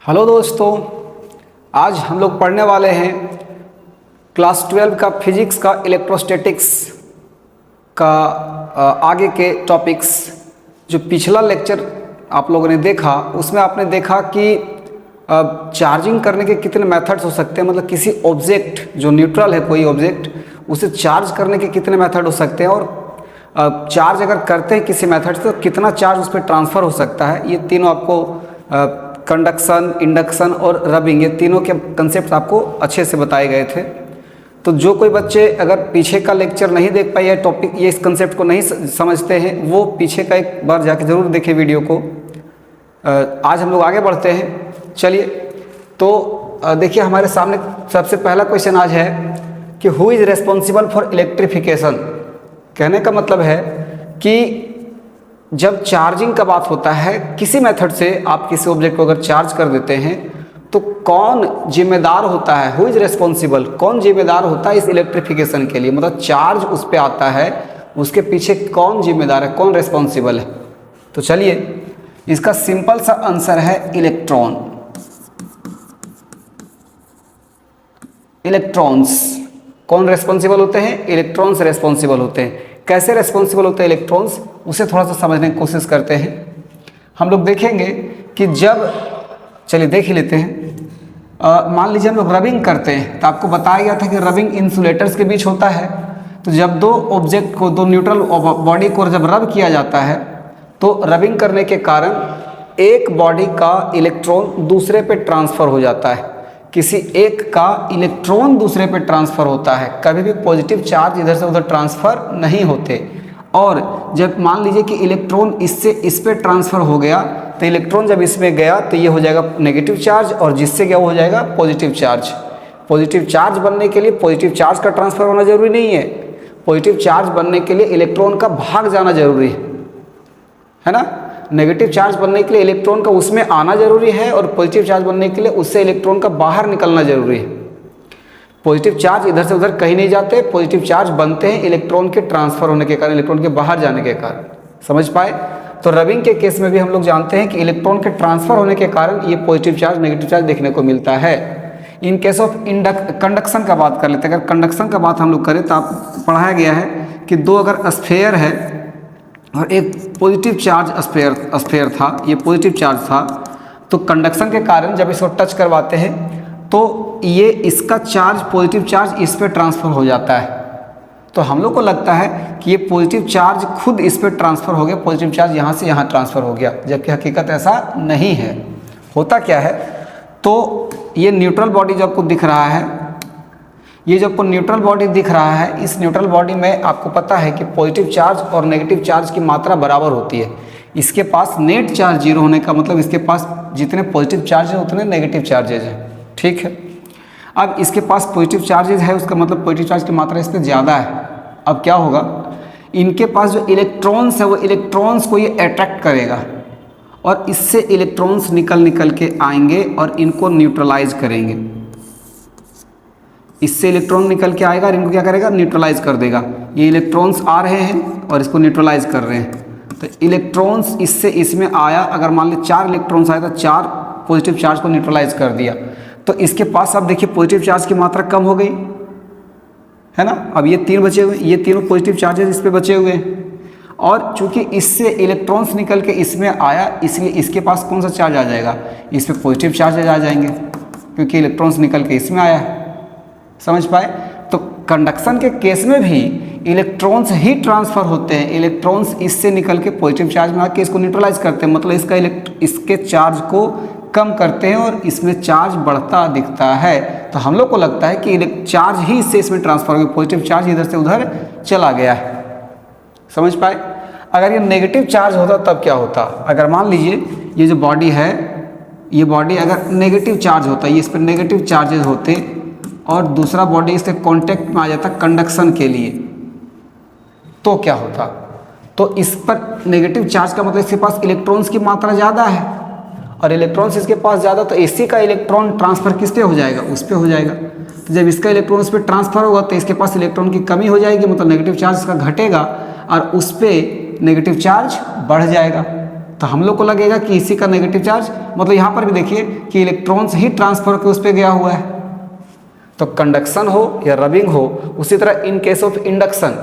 Hello दोस्तों, आज हम लोग पढ़ने वाले हैं क्लास 12 का फिजिक्स का इलेक्ट्रोस्टैटिक्स का आगे के टॉपिक्स। जो पिछला लेक्चर आप लोगों ने देखा उसमें आपने देखा कि चार्जिंग करने के कितने मेथड्स हो सकते हैं, मतलब किसी ऑब्जेक्ट जो न्यूट्रल है, कोई ऑब्जेक्ट, उसे चार्ज करने के कितने मेथड हो सकते हैं और चार्ज अगर करते हैं किसी मेथड से तो कितना चार्ज उस पर ट्रांसफ़र हो सकता है। ये तीनों आपको कंडक्शन, इंडक्शन और रबिंग, ये तीनों के कंसेप्ट आपको अच्छे से बताए गए थे। तो जो कोई बच्चे अगर पीछे का लेक्चर नहीं देख पाए या टॉपिक ये इस कंसेप्ट को नहीं समझते हैं, वो पीछे का एक बार जाके ज़रूर देखें वीडियो को। आज हम लोग आगे बढ़ते हैं। चलिए, तो देखिए हमारे सामने सबसे पहला क्वेश्चन आज है कि who is responsible for electrification. कहने का मतलब है कि जब चार्जिंग का बात होता है, किसी मेथड से आप किसी ऑब्जेक्ट को अगर चार्ज कर देते हैं तो कौन जिम्मेदार होता है, हु इज़ रिस्पॉन्सिबल, कौन जिम्मेदार होता है इस इलेक्ट्रिफिकेशन के लिए, मतलब चार्ज उस पर आता है उसके पीछे कौन जिम्मेदार है, कौन रिस्पॉन्सिबल है। तो चलिए, इसका सिंपल सा आंसर है इलेक्ट्रॉन। इलेक्ट्रॉन्स कौन रिस्पॉन्सिबल होते हैं? इलेक्ट्रॉन्स रिस्पॉन्सिबल होते हैं। कैसे रिस्पॉन्सिबल होते हैं इलेक्ट्रॉन्स, उसे थोड़ा सा समझने की कोशिश करते हैं। हम लोग देखेंगे कि जब, चलिए देख ही लेते हैं। मान लीजिए हम लोग रबिंग करते हैं, तो आपको बताया गया था कि रबिंग इंसुलेटर्स के बीच होता है। तो जब दो ऑब्जेक्ट को, दो न्यूट्रल बॉडी को जब रब किया जाता है तो रबिंग करने के कारण एक बॉडी का इलेक्ट्रॉन दूसरे पे ट्रांसफ़र हो जाता है। किसी एक का इलेक्ट्रॉन दूसरे पे ट्रांसफ़र होता है, कभी भी पॉजिटिव चार्ज इधर से उधर ट्रांसफ़र नहीं होते। और जब मान लीजिए कि इलेक्ट्रॉन इससे इस पे ट्रांसफ़र हो गया, तो इलेक्ट्रॉन जब इसमें गया तो ये हो जाएगा नेगेटिव चार्ज, और जिससे क्या हो जाएगा पॉजिटिव चार्ज। पॉजिटिव चार्ज बनने के लिए पॉजिटिव चार्ज का ट्रांसफ़र होना जरूरी नहीं है, पॉजिटिव चार्ज बनने के लिए इलेक्ट्रॉन का भाग जाना जरूरी है ना। नेगेटिव चार्ज बनने के लिए इलेक्ट्रॉन का उसमें आना जरूरी है, और पॉजिटिव चार्ज बनने के लिए उससे इलेक्ट्रॉन का बाहर निकलना जरूरी है। पॉजिटिव चार्ज इधर से उधर कहीं नहीं जाते, पॉजिटिव चार्ज बनते हैं इलेक्ट्रॉन के ट्रांसफ़र होने के कारण, इलेक्ट्रॉन के बाहर जाने के कारण। समझ पाए? तो रबिंग के केस में भी हम लोग जानते हैं कि इलेक्ट्रॉन के ट्रांसफ़र होने के कारण ये पॉजिटिव चार्ज, नेगेटिव चार्ज देखने को मिलता है। इन केस ऑफ कंडक्शन का बात कर लेते हैं। अगर कंडक्शन का बात हम लोग करें तो आप पढ़ाया गया है कि दो अगर स्फीयर है और एक पॉजिटिव चार्ज स्फीयर था, ये पॉजिटिव चार्ज था, तो कंडक्शन के कारण जब इसको टच करवाते हैं तो ये इसका चार्ज, पॉजिटिव चार्ज इस पे ट्रांसफ़र हो जाता है। तो हम लोग को लगता है कि ये पॉजिटिव चार्ज खुद इस पे ट्रांसफ़र हो गया, पॉजिटिव चार्ज यहाँ से यहाँ ट्रांसफ़र हो गया, जबकि हकीकत ऐसा नहीं है। होता क्या है, तो ये न्यूट्रल बॉडी जो आपको दिख रहा है, ये जो आपको न्यूट्रल बॉडी दिख रहा है, इस न्यूट्रल बॉडी में आपको पता है कि पॉजिटिव चार्ज और नेगेटिव चार्ज की मात्रा बराबर होती है। इसके पास नेट चार्ज जीरो होने का मतलब इसके पास जितने पॉजिटिव चार्ज है उतने नेगेटिव चार्जेज हैं। ठीक है, अब इसके पास पॉजिटिव चार्जेज है, उसका मतलब पॉजिटिव चार्ज की मात्रा इस पर ज़्यादा है। अब क्या होगा, इनके पास जो इलेक्ट्रॉन्स है वो इलेक्ट्रॉन्स को ये अट्रैक्ट करेगा और इससे इलेक्ट्रॉन्स निकल के आएंगे और इनको न्यूट्रलाइज करेंगे। इससे इलेक्ट्रॉन निकल के आएगा और इनको क्या करेगा, न्यूट्रलाइज कर देगा। ये इलेक्ट्रॉन्स आ रहे हैं और इसको न्यूट्रलाइज कर रहे हैं। तो इलेक्ट्रॉन्स इससे इसमें आया, अगर मान लीजिए 4 इलेक्ट्रॉन्स आए तो 4 पॉजिटिव चार्ज को न्यूट्रलाइज कर दिया, तो इसके पास अब देखिए पॉजिटिव चार्ज की मात्रा कम हो गई है ना। अब ये 3 बचे हुए, ये तीनों पॉजिटिव चार्जेस इस पर बचे हुए हैं, और चूंकि इससे इलेक्ट्रॉन्स निकल के इसमें आया, इसलिए इसके पास कौन सा चार्ज आ जाएगा, इस पर पॉजिटिव चार्जेज आ जाएंगे, क्योंकि इलेक्ट्रॉन्स निकल के इसमें आया है। समझ पाए? तो कंडक्शन के केस में भी इलेक्ट्रॉन्स ही ट्रांसफ़र होते हैं, इलेक्ट्रॉन्स इससे निकल के पॉजिटिव चार्ज में आके इसको न्यूट्रलाइज करते हैं, मतलब इसके चार्ज को कम करते हैं और इसमें चार्ज बढ़ता दिखता है। तो हम लोग को लगता है कि चार्ज ही इससे इसमें ट्रांसफ़र हो गया, पॉजिटिव चार्ज इधर से उधर चला गया है। समझ पाए? अगर ये नेगेटिव चार्ज होता तब क्या होता, अगर मान लीजिए ये जो बॉडी है, ये बॉडी अगर नेगेटिव चार्ज होता, ये इस पर नेगेटिव चार्जेस होते और दूसरा बॉडी इसके कांटेक्ट में आ जाता कंडक्शन के लिए, तो क्या होता, तो इस पर नेगेटिव चार्ज का मतलब इसके पास इलेक्ट्रॉन्स की मात्रा ज़्यादा है, और इलेक्ट्रॉन्स इसके पास ज़्यादा, तो इसी का इलेक्ट्रॉन ट्रांसफ़र किस पे हो जाएगा, उस पे हो जाएगा। तो जब इसका इलेक्ट्रॉन उस पर ट्रांसफ़र होगा तो इसके पास इलेक्ट्रॉन की कमी हो जाएगी, मतलब नेगेटिव चार्ज इसका घटेगा और उस पर नेगेटिव चार्ज बढ़ जाएगा। तो हम लोग को लगेगा कि इसी का नेगेटिव चार्ज, मतलब यहाँ पर भी देखिए कि इलेक्ट्रॉन्स ही ट्रांसफर के उस पर गया हुआ है। तो कंडक्शन हो या रबिंग हो, उसी तरह इन केस ऑफ इंडक्शन,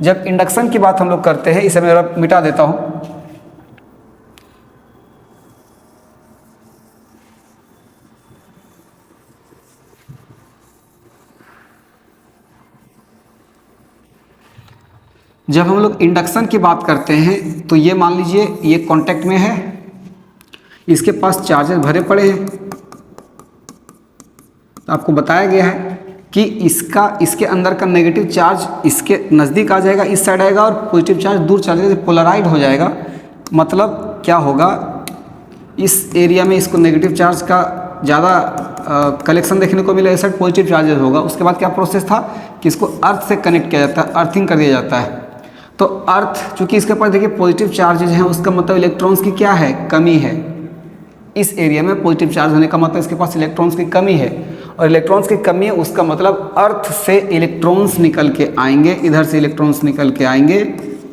जब इंडक्शन की बात हम लोग करते हैं, इसे मैं मिटा देता हूँ। जब हम लोग इंडक्शन की बात करते हैं तो ये मान लीजिए ये कांटेक्ट में है, इसके पास चार्जेस भरे पड़े हैं। तो आपको बताया गया है कि इसके अंदर का नेगेटिव चार्ज इसके नज़दीक आ जाएगा, इस साइड आएगा, और पॉजिटिव चार्ज दूर चला जाएगा, पोलराइड हो जाएगा। मतलब क्या होगा, इस एरिया में इसको नेगेटिव चार्ज का ज़्यादा कलेक्शन देखने को मिला, इस साइड पॉजिटिव चार्जेस होगा। उसके बाद क्या प्रोसेस था कि इसको अर्थ से कनेक्ट किया जाता है, अर्थिंग कर दिया जाता है। तो अर्थ चूंकि इसके पास देखिए पॉजिटिव चार्जेज हैं, उसका मतलब इलेक्ट्रॉन्स की क्या है, कमी है। इस एरिया में पॉजिटिव चार्ज होने का मतलब इसके पास इलेक्ट्रॉन्स की कमी है, और इलेक्ट्रॉन्स की कमी है, उसका मतलब अर्थ से इलेक्ट्रॉन्स निकल के आएंगे, इधर से इलेक्ट्रॉन्स निकल के आएंगे,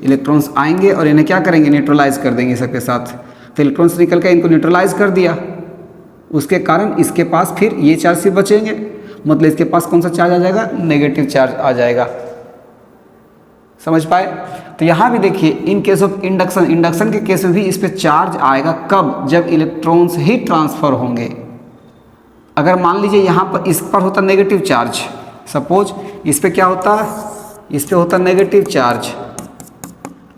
इलेक्ट्रॉन्स आएंगे और इन्हें क्या करेंगे, न्यूट्रलाइज कर देंगे सबके साथ। तो इलेक्ट्रॉन्स निकल के इनको न्यूट्रलाइज कर दिया, उसके कारण इसके पास फिर ये चार्ज से बचेंगे, मतलब इसके पास कौन सा चार्ज आ जाएगा, नेगेटिव चार्ज आ जाएगा। समझ पाए? तो यहाँ भी देखिए in case of induction, induction के केस में भी इस पे चार्ज आएगा कब, जब इलेक्ट्रॉन्स ही ट्रांसफर होंगे। अगर मान लीजिए यहाँ पर इस पर होता नेगेटिव चार्ज, सपोज इस पे क्या होता है, इस पे होता नेगेटिव चार्ज,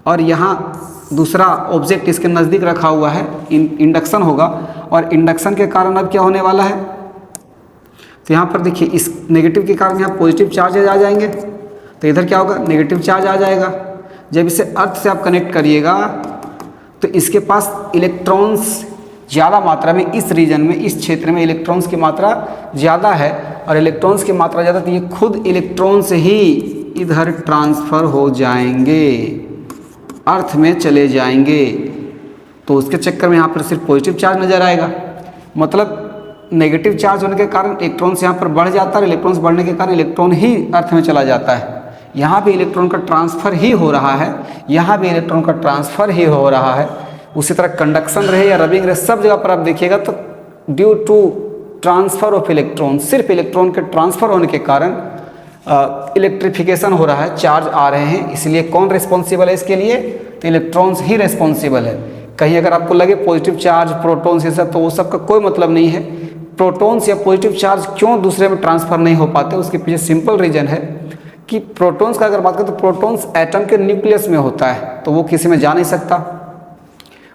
और यहाँ दूसरा ऑब्जेक्ट इसके नज़दीक रखा हुआ है, इंडक्शन होगा, और इंडक्शन के कारण अब क्या होने वाला है, तो यहाँ पर देखिए इस नेगेटिव के कारण यहाँ पॉजिटिव चार्जेज आ जाएंगे, तो इधर क्या होगा, नेगेटिव चार्ज आ जाएगा। जब इसे अर्थ से आप कनेक्ट करिएगा तो इसके पास इलेक्ट्रॉन्स ज़्यादा मात्रा में, इस रीजन में, इस क्षेत्र में इलेक्ट्रॉन्स की मात्रा ज़्यादा है, और इलेक्ट्रॉन्स की मात्रा ज़्यादा, तो ये खुद इलेक्ट्रॉन्स ही इधर ट्रांसफ़र हो जाएंगे, अर्थ में चले जाएंगे। तो उसके चक्कर में यहाँ पर सिर्फ पॉजिटिव चार्ज नज़र आएगा, मतलब नेगेटिव चार्ज होने के कारण इलेक्ट्रॉन्स यहाँ पर बढ़ जाता है, इलेक्ट्रॉन्स बढ़ने के कारण इलेक्ट्रॉन ही अर्थ में चला जाता है। यहाँ भी इलेक्ट्रॉन का ट्रांसफ़र ही हो रहा है, यहाँ भी इलेक्ट्रॉन का ट्रांसफ़र ही हो रहा है। उसी तरह कंडक्शन रहे या रबिंग रहे, सब जगह पर आप देखिएगा तो due to transfer of electron, सिर्फ इलेक्ट्रॉन के ट्रांसफ़र होने के कारण इलेक्ट्रिफिकेशन हो रहा है, चार्ज आ रहे हैं। इसलिए कौन रिस्पॉन्सिबल है इसके लिए, तो इलेक्ट्रॉन्स ही रिस्पॉन्सिबल है। कहीं अगर आपको लगे पॉजिटिव चार्ज, प्रोटॉन्स ये सब, तो वो सब का कोई मतलब नहीं है। प्रोटॉन्स या पॉजिटिव चार्ज क्यों दूसरे में ट्रांसफ़र नहीं हो पाते, उसके पीछे सिंपल रीज़न है कि प्रोटॉन्स का अगर बात करें तो प्रोटॉन्स एटम के न्यूक्लियस में होता है, तो वो किसी में जा नहीं सकता,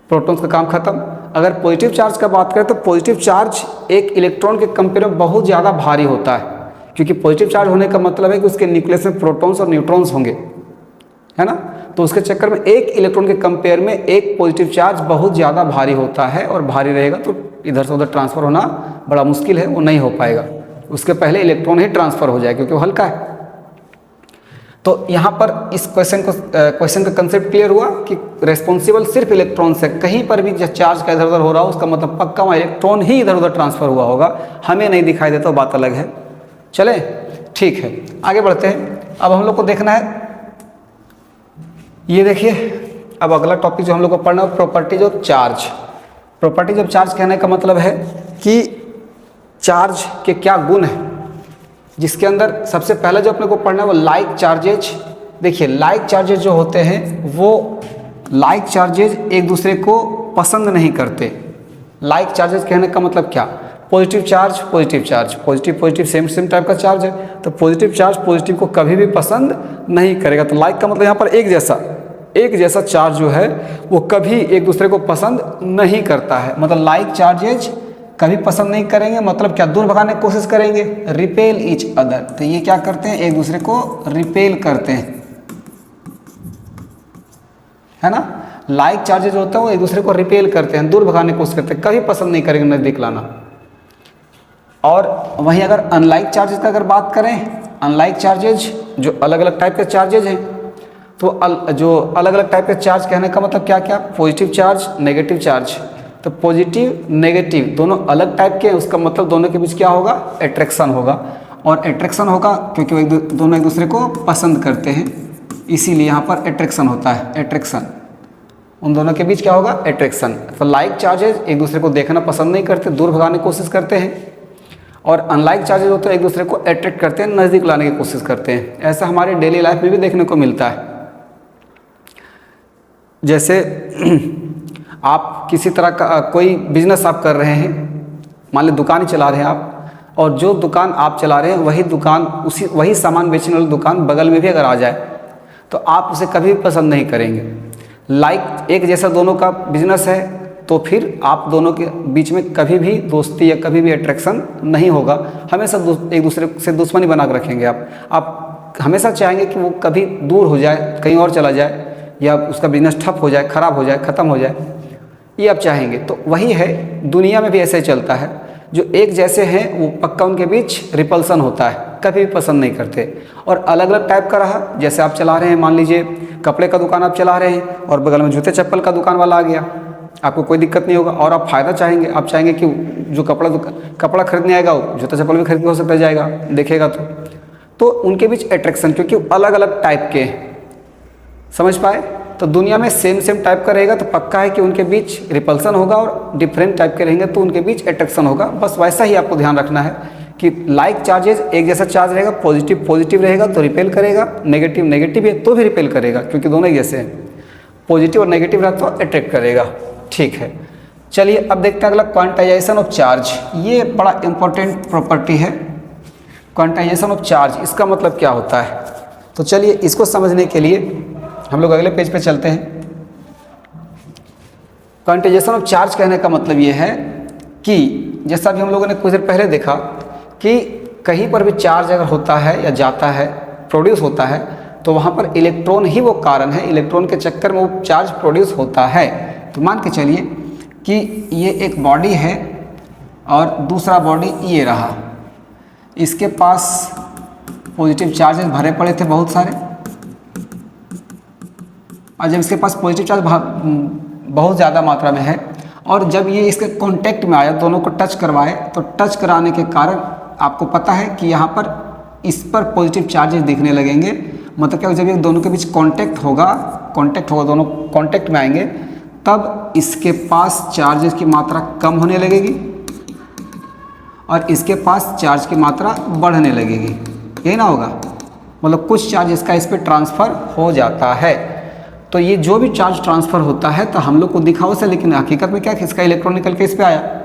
प्रोटॉन्स का काम खत्म। अगर पॉजिटिव चार्ज का बात करें तो पॉजिटिव चार्ज एक इलेक्ट्रॉन के कंपेयर में बहुत ज़्यादा भारी होता है, क्योंकि पॉजिटिव चार्ज होने का मतलब है कि उसके न्यूक्लियस में प्रोटॉन्स और न्यूट्रॉन्स होंगे, है ना। तो उसके चक्कर में एक इलेक्ट्रॉन के कंपेयर में एक पॉजिटिव चार्ज बहुत ज़्यादा भारी होता है, और भारी रहेगा तो इधर से उधर ट्रांसफ़र होना बड़ा मुश्किल है, वो नहीं हो पाएगा। उसके पहले इलेक्ट्रॉन ही ट्रांसफ़र हो जाए, क्योंकि वो हल्का है। तो यहाँ पर इस क्वेश्चन का कंसेप्ट क्लियर हुआ कि रेस्पॉन्सिबल सिर्फ इलेक्ट्रॉन से, कहीं पर भी जब चार्ज का इधर उधर हो रहा हो उसका मतलब पक्का वहाँ इलेक्ट्रॉन ही इधर उधर ट्रांसफ़र हुआ होगा, हमें नहीं दिखाई देता, बात अलग है। चले, ठीक है, आगे बढ़ते हैं। अब हम लोग को देखना है, ये देखिए, अब अगला टॉपिक जो हम लोग को पढ़ना है properties of charge. Properties of charge कहने का मतलब है कि चार्ज के क्या गुण हैं, जिसके अंदर सबसे पहला जो अपने को पढ़ना है वो लाइक चार्जेज। देखिए लाइक चार्जेज जो होते हैं वो लाइक चार्जेज एक दूसरे को पसंद नहीं करते। लाइक चार्जेज कहने का मतलब क्या, positive charge positive charge, positive positive same same type का चार्ज है, तो पॉजिटिव चार्ज पॉजिटिव को कभी भी पसंद नहीं करेगा। तो लाइक का मतलब यहाँ पर एक जैसा चार्ज जो है वो कभी एक दूसरे को पसंद नहीं करता है। मतलब लाइक चार्जेज कभी पसंद नहीं करेंगे, मतलब क्या, दूर भगाने की कोशिश करेंगे, रिपेल ईच अदर। तो ये क्या करते हैं, एक दूसरे को रिपेल करते हैं, है ना। लाइक चार्जेज होता है वो एक दूसरे को रिपेल करते हैं, दूर भगाने की कोशिश करते हैं, कभी पसंद नहीं करेंगे नजदीक लाना। और वहीं अगर अनलाइक चार्जेज का अगर बात करें, अनलाइक चार्जेज जो अलग अलग टाइप के चार्जेज हैं, तो जो अलग अलग टाइप के चार्ज कहने का मतलब क्या क्या, पॉजिटिव चार्ज नेगेटिव चार्ज। तो पॉजिटिव नेगेटिव दोनों अलग टाइप के हैं, उसका मतलब दोनों के बीच क्या होगा, अट्रैक्शन होगा। और अट्रैक्शन होगा क्योंकि वो दोनों एक दूसरे को पसंद करते हैं, इसीलिए यहाँ पर अट्रैक्शन होता है, अट्रैक्शन। उन दोनों के बीच क्या होगा, अट्रैक्शन। तो लाइक चार्जेज एक दूसरे को देखना पसंद नहीं करते, दूर भगाने की कोशिश करते हैं, और अनलाइक चार्जेज होते हैं एक दूसरे को अट्रैक्ट करते हैं, नज़दीक लाने की कोशिश करते हैं। ऐसा हमारे डेली लाइफ में भी देखने को मिलता है। जैसे आप किसी तरह का कोई बिजनेस आप कर रहे हैं, मान ली दुकान ही चला रहे हैं आप, और जो दुकान आप चला रहे हैं वही दुकान, वही सामान बेचने वाली दुकान बगल में भी अगर आ जाए तो आप उसे कभी भी पसंद नहीं करेंगे। लाइक एक जैसा दोनों का बिजनेस है तो फिर आप दोनों के बीच में कभी भी दोस्ती या कभी भी अट्रैक्शन नहीं होगा, हमेशा एक दूसरे से दुश्मनी बना कर रखेंगे आप हमेशा चाहेंगे कि वो कभी दूर हो जाए, कहीं और चला जाए, या उसका बिजनेस ठप हो जाए, ख़राब हो जाए, ख़त्म हो जाए, ये आप चाहेंगे। तो वही है, दुनिया में भी ऐसे ही चलता है। जो एक जैसे हैं वो पक्का उनके बीच रिपल्सन होता है, कभी भी पसंद नहीं करते। और अलग अलग टाइप का रहा, जैसे आप चला रहे हैं, मान लीजिए कपड़े का दुकान आप चला रहे हैं और बगल में जूते चप्पल का दुकान वाला आ गया, आपको कोई दिक्कत नहीं होगा और आप फ़ायदा चाहेंगे। आप चाहेंगे कि जो कपड़ा खरीदने आएगा वो जूता चप्पल भी खरीद के हो सकता जाएगा, देखेगा तो उनके बीच अट्रैक्शन, क्योंकि अलग अलग टाइप के, समझ पाए। तो दुनिया में सेम टाइप का रहेगा तो पक्का है कि उनके बीच रिपल्सन होगा, और डिफरेंट टाइप के रहेंगे तो उनके बीच अट्रैक्शन होगा। बस वैसा ही आपको ध्यान रखना है कि लाइक चार्जेज एक जैसा चार्ज रहेगा, पॉजिटिव रहेगा तो रिपेल करेगा, नेगेटिव है तो भी रिपेल करेगा, क्योंकि दोनों एक जैसे हैं। पॉजिटिव और नेगेटिव रहा तो अट्रैक्ट करेगा। ठीक है, चलिए अब देखते हैं अगला, क्वांटाइजेशन ऑफ चार्ज। ये बड़ा इंपॉर्टेंट प्रॉपर्टी है, क्वांटाइजेशन ऑफ चार्ज। इसका मतलब क्या होता है, तो चलिए इसको समझने के लिए हम लोग अगले पेज पे चलते हैं। क्वांटाइजेशन ऑफ चार्ज कहने का मतलब ये है कि जैसा भी हम लोगों ने कुछ देर पहले देखा कि कहीं पर भी चार्ज अगर होता है या जाता है, प्रोड्यूस होता है, तो वहाँ पर इलेक्ट्रॉन ही वो कारण है, इलेक्ट्रॉन के चक्कर में वो चार्ज प्रोड्यूस होता है। तो मान के चलिए कि ये एक बॉडी है और दूसरा बॉडी ये रहा, इसके पास पॉजिटिव चार्जेस भरे पड़े थे बहुत सारे, और जब इसके पास पॉजिटिव चार्ज बहुत ज़्यादा मात्रा में है और जब ये इसके कांटेक्ट में आया, दोनों को टच करवाए, तो टच कराने के कारण आपको पता है कि यहाँ पर इस पर पॉजिटिव चार्जेस दिखने लगेंगे। मतलब क्या, जब ये दोनों के बीच कांटेक्ट होगा, दोनों कांटेक्ट में आएंगे, तब इसके पास चार्जेस की मात्रा कम होने लगेगी और इसके पास चार्ज की मात्रा बढ़ने लगेगी। यही ना होगा, मतलब कुछ चार्ज इसका इस पर ट्रांसफ़र हो जाता है। तो ये जो भी चार्ज ट्रांसफ़र होता है तो हम लोग को दिखा उसे, लेकिन हकीकत में क्या है, इसका इलेक्ट्रॉन निकल के इस पे आया,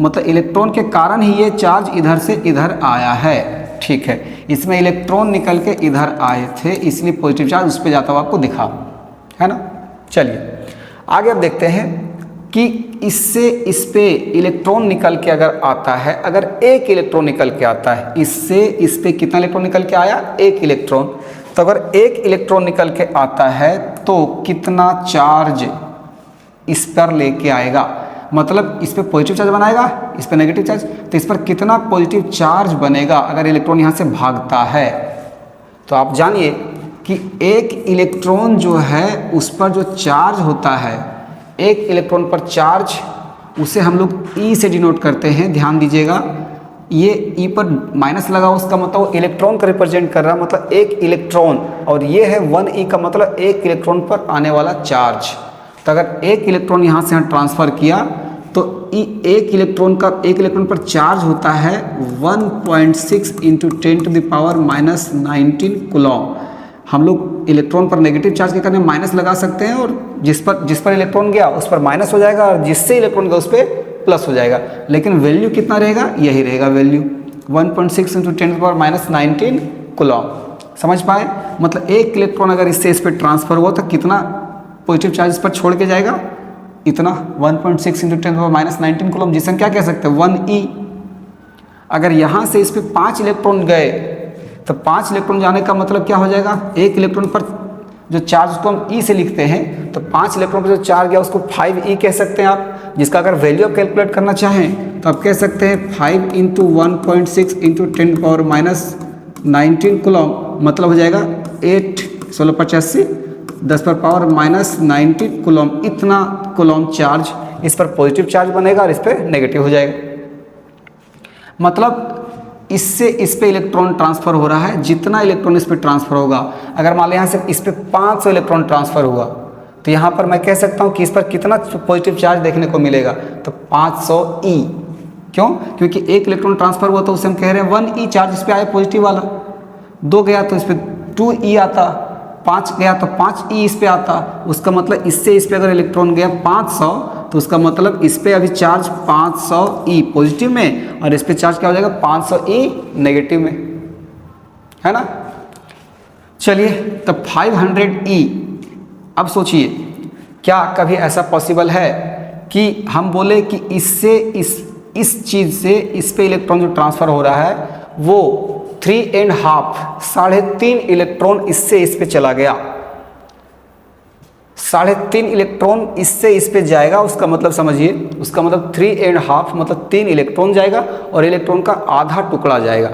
मतलब इलेक्ट्रॉन के कारण ही ये चार्ज इधर से इधर आया है। ठीक है, इसमें इलेक्ट्रॉन निकल के इधर आए थे, इसलिए पॉजिटिव चार्ज उस पर जाता हुआ आपको दिखा, है ना। चलिए आगे अब देखते हैं कि इससे इस पे इलेक्ट्रॉन निकल के अगर आता है, अगर एक इलेक्ट्रॉन निकल के आता है, इससे इस पे कितना इलेक्ट्रॉन निकल के आया, एक इलेक्ट्रॉन। तो अगर एक इलेक्ट्रॉन निकल के आता है तो कितना चार्ज इस पर लेके आएगा, मतलब इस पर पॉजिटिव चार्ज बनाएगा, इस पर नेगेटिव चार्ज, तो इस पर कितना पॉजिटिव चार्ज बनेगा अगर इलेक्ट्रॉन यहाँ से भागता है। तो आप जानिए कि एक इलेक्ट्रॉन जो है उस पर जो चार्ज होता है, एक इलेक्ट्रॉन पर चार्ज, उसे हम लोग ई से डिनोट करते हैं। ध्यान दीजिएगा, ये ई पर माइनस लगा, उसका मतलब इलेक्ट्रॉन का रिप्रेजेंट कर रहा, मतलब एक इलेक्ट्रॉन, और ये है 1e का मतलब एक इलेक्ट्रॉन पर आने वाला चार्ज। तो अगर एक इलेक्ट्रॉन यहाँ से ट्रांसफ़र किया तो एक इलेक्ट्रॉन पर चार्ज होता है 1.6 × 10⁻⁻19 कूलम। हम लोग इलेक्ट्रॉन पर नेगेटिव चार्ज के कारण माइनस लगा सकते हैं, और जिस पर इलेक्ट्रॉन गया उस पर माइनस हो जाएगा, और जिससे इलेक्ट्रॉन गया उस पर प्लस हो जाएगा। लेकिन वैल्यू कितना रहेगा, यही रहेगा वैल्यू 1.6 × 10⁻⁻19 कूलम। समझ पाए, मतलब एक इलेक्ट्रॉन अगर इससे इस पर ट्रांसफ़र हुआ तो कितना पॉजिटिव चार्ज इस पर छोड़ के जाएगा, इतना 1.6 × 10⁻⁻19 कूलम, जिसे हम क्या कह सकते हैं 1e। अगर यहाँ से इस पर 5 इलेक्ट्रॉन गए तो 5 इलेक्ट्रॉन जाने का मतलब क्या हो जाएगा, एक इलेक्ट्रॉन पर जो चार्ज को हम ई से लिखते हैं, तो 5 इलेक्ट्रॉन पर जो चार्ज गया उसको 5e कह सकते हैं आप, जिसका अगर वैल्यू आप कैलकुलेट करना चाहें तो आप कह सकते हैं 5 × 1.6 × 10⁻⁻19 कूलम, मतलब हो जाएगा 8 10⁻⁻19 कूलम। इतना कूलम चार्ज इस पर पॉजिटिव चार्ज बनेगा और इस पर नेगेटिव हो जाएगा। मतलब इससे इस पे इलेक्ट्रॉन ट्रांसफ़र हो रहा है, जितना इलेक्ट्रॉन इस पे ट्रांसफ़र होगा, अगर मान लें यहाँ से इस पे 500 इलेक्ट्रॉन ट्रांसफ़र हुआ तो यहाँ पर मैं कह सकता हूँ कि इस पर कितना पॉजिटिव चार्ज देखने को मिलेगा, तो 500 ई। क्यों? क्योंकि एक इलेक्ट्रॉन ट्रांसफर हुआ तो उसे हम कह रहे हैं 1 ई चार्ज इस पर आया पॉजिटिव वाला, 2 गया तो इस पर 2 ई आता, 5 गया तो 5 ई इस पे आता। उसका मतलब इससे इस पे अगर इलेक्ट्रॉन गया 500 तो उसका मतलब इस पे अभी चार्ज 500 ई पॉजिटिव में और इस पे चार्ज क्या हो जाएगा 500 ई नेगेटिव में, है ना। चलिए तब 500 ई। अब सोचिए क्या कभी ऐसा पॉसिबल है कि हम बोले कि इससे इस चीज़ से इस पे इलेक्ट्रॉन जो ट्रांसफ़र हो रहा है वो 3.5 3.5 इलेक्ट्रॉन इससे इस पे चला गया, 3.5 इलेक्ट्रॉन इससे इस पे जाएगा। उसका मतलब समझिए, उसका मतलब 3.5 मतलब 3 इलेक्ट्रॉन जाएगा और इलेक्ट्रॉन का आधा टुकड़ा जाएगा।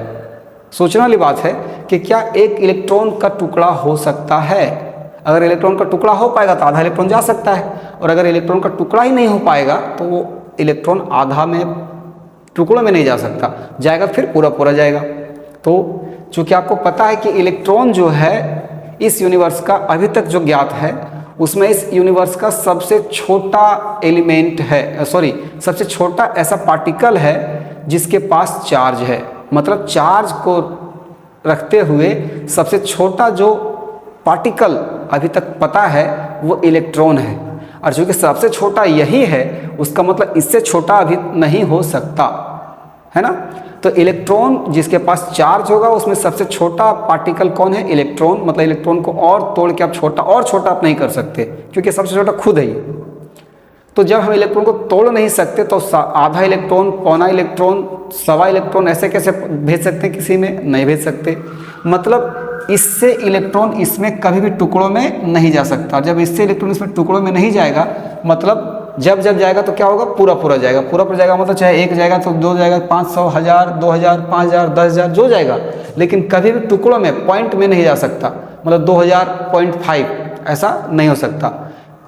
सोचने वाली बात है कि क्या एक इलेक्ट्रॉन का टुकड़ा हो सकता है। अगर इलेक्ट्रॉन का टुकड़ा हो पाएगा तो आधा इलेक्ट्रॉन जा सकता है, और अगर इलेक्ट्रॉन का टुकड़ा ही नहीं हो पाएगा तो वो इलेक्ट्रॉन आधा में टुकड़ों में नहीं जा सकता, जाएगा फिर पूरा पूरा जाएगा। तो चूँकि आपको पता है कि इलेक्ट्रॉन जो है इस यूनिवर्स का अभी तक जो ज्ञात है उसमें इस यूनिवर्स का सबसे छोटा एलिमेंट है, सबसे छोटा ऐसा पार्टिकल है जिसके पास चार्ज है। मतलब चार्ज को रखते हुए सबसे छोटा जो पार्टिकल अभी तक पता है वो इलेक्ट्रॉन है, और चूँकि सबसे छोटा यही है उसका मतलब इससे छोटा अभी नहीं हो सकता, है ना। तो इलेक्ट्रॉन जिसके पास चार्ज होगा उसमें सबसे छोटा पार्टिकल कौन है? इलेक्ट्रॉन। मतलब इलेक्ट्रॉन को और तोड़ के आप छोटा और छोटा आप नहीं कर सकते क्योंकि सबसे छोटा खुद है ही। तो जब हम इलेक्ट्रॉन को तोड़ नहीं सकते तो आधा इलेक्ट्रॉन, पौना इलेक्ट्रॉन, सवा इलेक्ट्रॉन ऐसे कैसे भेज सकते हैं? किसी में नहीं भेज सकते। मतलब इससे इलेक्ट्रॉन इसमें कभी भी टुकड़ों में नहीं जा सकता। जब इससे इलेक्ट्रॉन इसमें टुकड़ों में नहीं जाएगा मतलब जब जाएगा तो क्या होगा? पूरा पूरा जाएगा। पूरा पूरा जाएगा मतलब चाहे एक जाएगा तो दो जाएगा, 500, 1000, 2000, 5000, 10000 जो जाएगा, लेकिन कभी भी टुकड़ों में, पॉइंट में नहीं जा सकता। मतलब 2000.5 ऐसा नहीं हो सकता,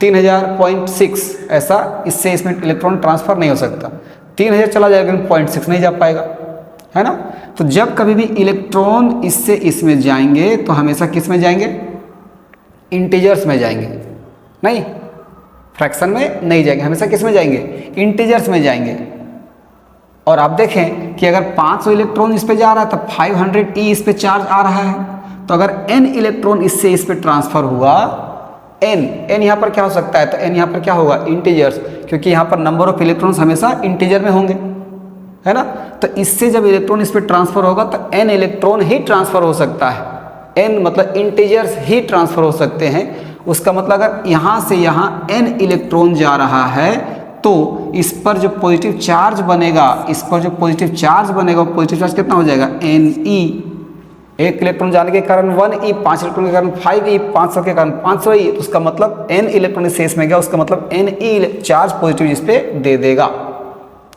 3000.6 ऐसा इससे इसमें इलेक्ट्रॉन ट्रांसफ़र नहीं हो सकता। 3000 चला जाएगा लेकिन 0.6 नहीं जा पाएगा, है ना। तो जब कभी भी इलेक्ट्रॉन इससे इसमें जाएंगे तो हमेशा किस में जाएंगे? इंटीजर्स में जाएंगे, नहीं फ्रैक्शन में नहीं जाएंगे। हमेशा किस में जाएंगे? इंटीजर्स में जाएंगे। और आप देखें कि अगर 500 इलेक्ट्रॉन इस पे जा रहा है तो 500 ई इस पे चार्ज आ रहा है। तो अगर n इलेक्ट्रॉन इससे इस पे ट्रांसफ़र हुआ, n यहाँ पर क्या हो सकता है? तो n यहाँ पर क्या होगा? इंटीजर्स, क्योंकि यहाँ पर नंबर ऑफ इलेक्ट्रॉन्स हमेशा इंटीजर में होंगे, है ना। तो इससे जब इलेक्ट्रॉन इस पे ट्रांसफ़र होगा तो n इलेक्ट्रॉन ही ट्रांसफ़र हो सकता है। n मतलब इंटीजर्स ही ट्रांसफ़र हो सकते हैं। उसका मतलब अगर यहाँ से यहाँ n इलेक्ट्रॉन जा रहा है तो इस पर जो पॉजिटिव चार्ज बनेगा, वो पॉजिटिव चार्ज कितना हो जाएगा? Ne। एक इलेक्ट्रॉन जाने के कारण 1e, 5 इलेक्ट्रॉन के कारण 5e, 500 के कारण 500e। तो उसका मतलब n इलेक्ट्रॉन शेष में गया, उसका मतलब Ne चार्ज पॉजिटिव जिस पे दे देगा,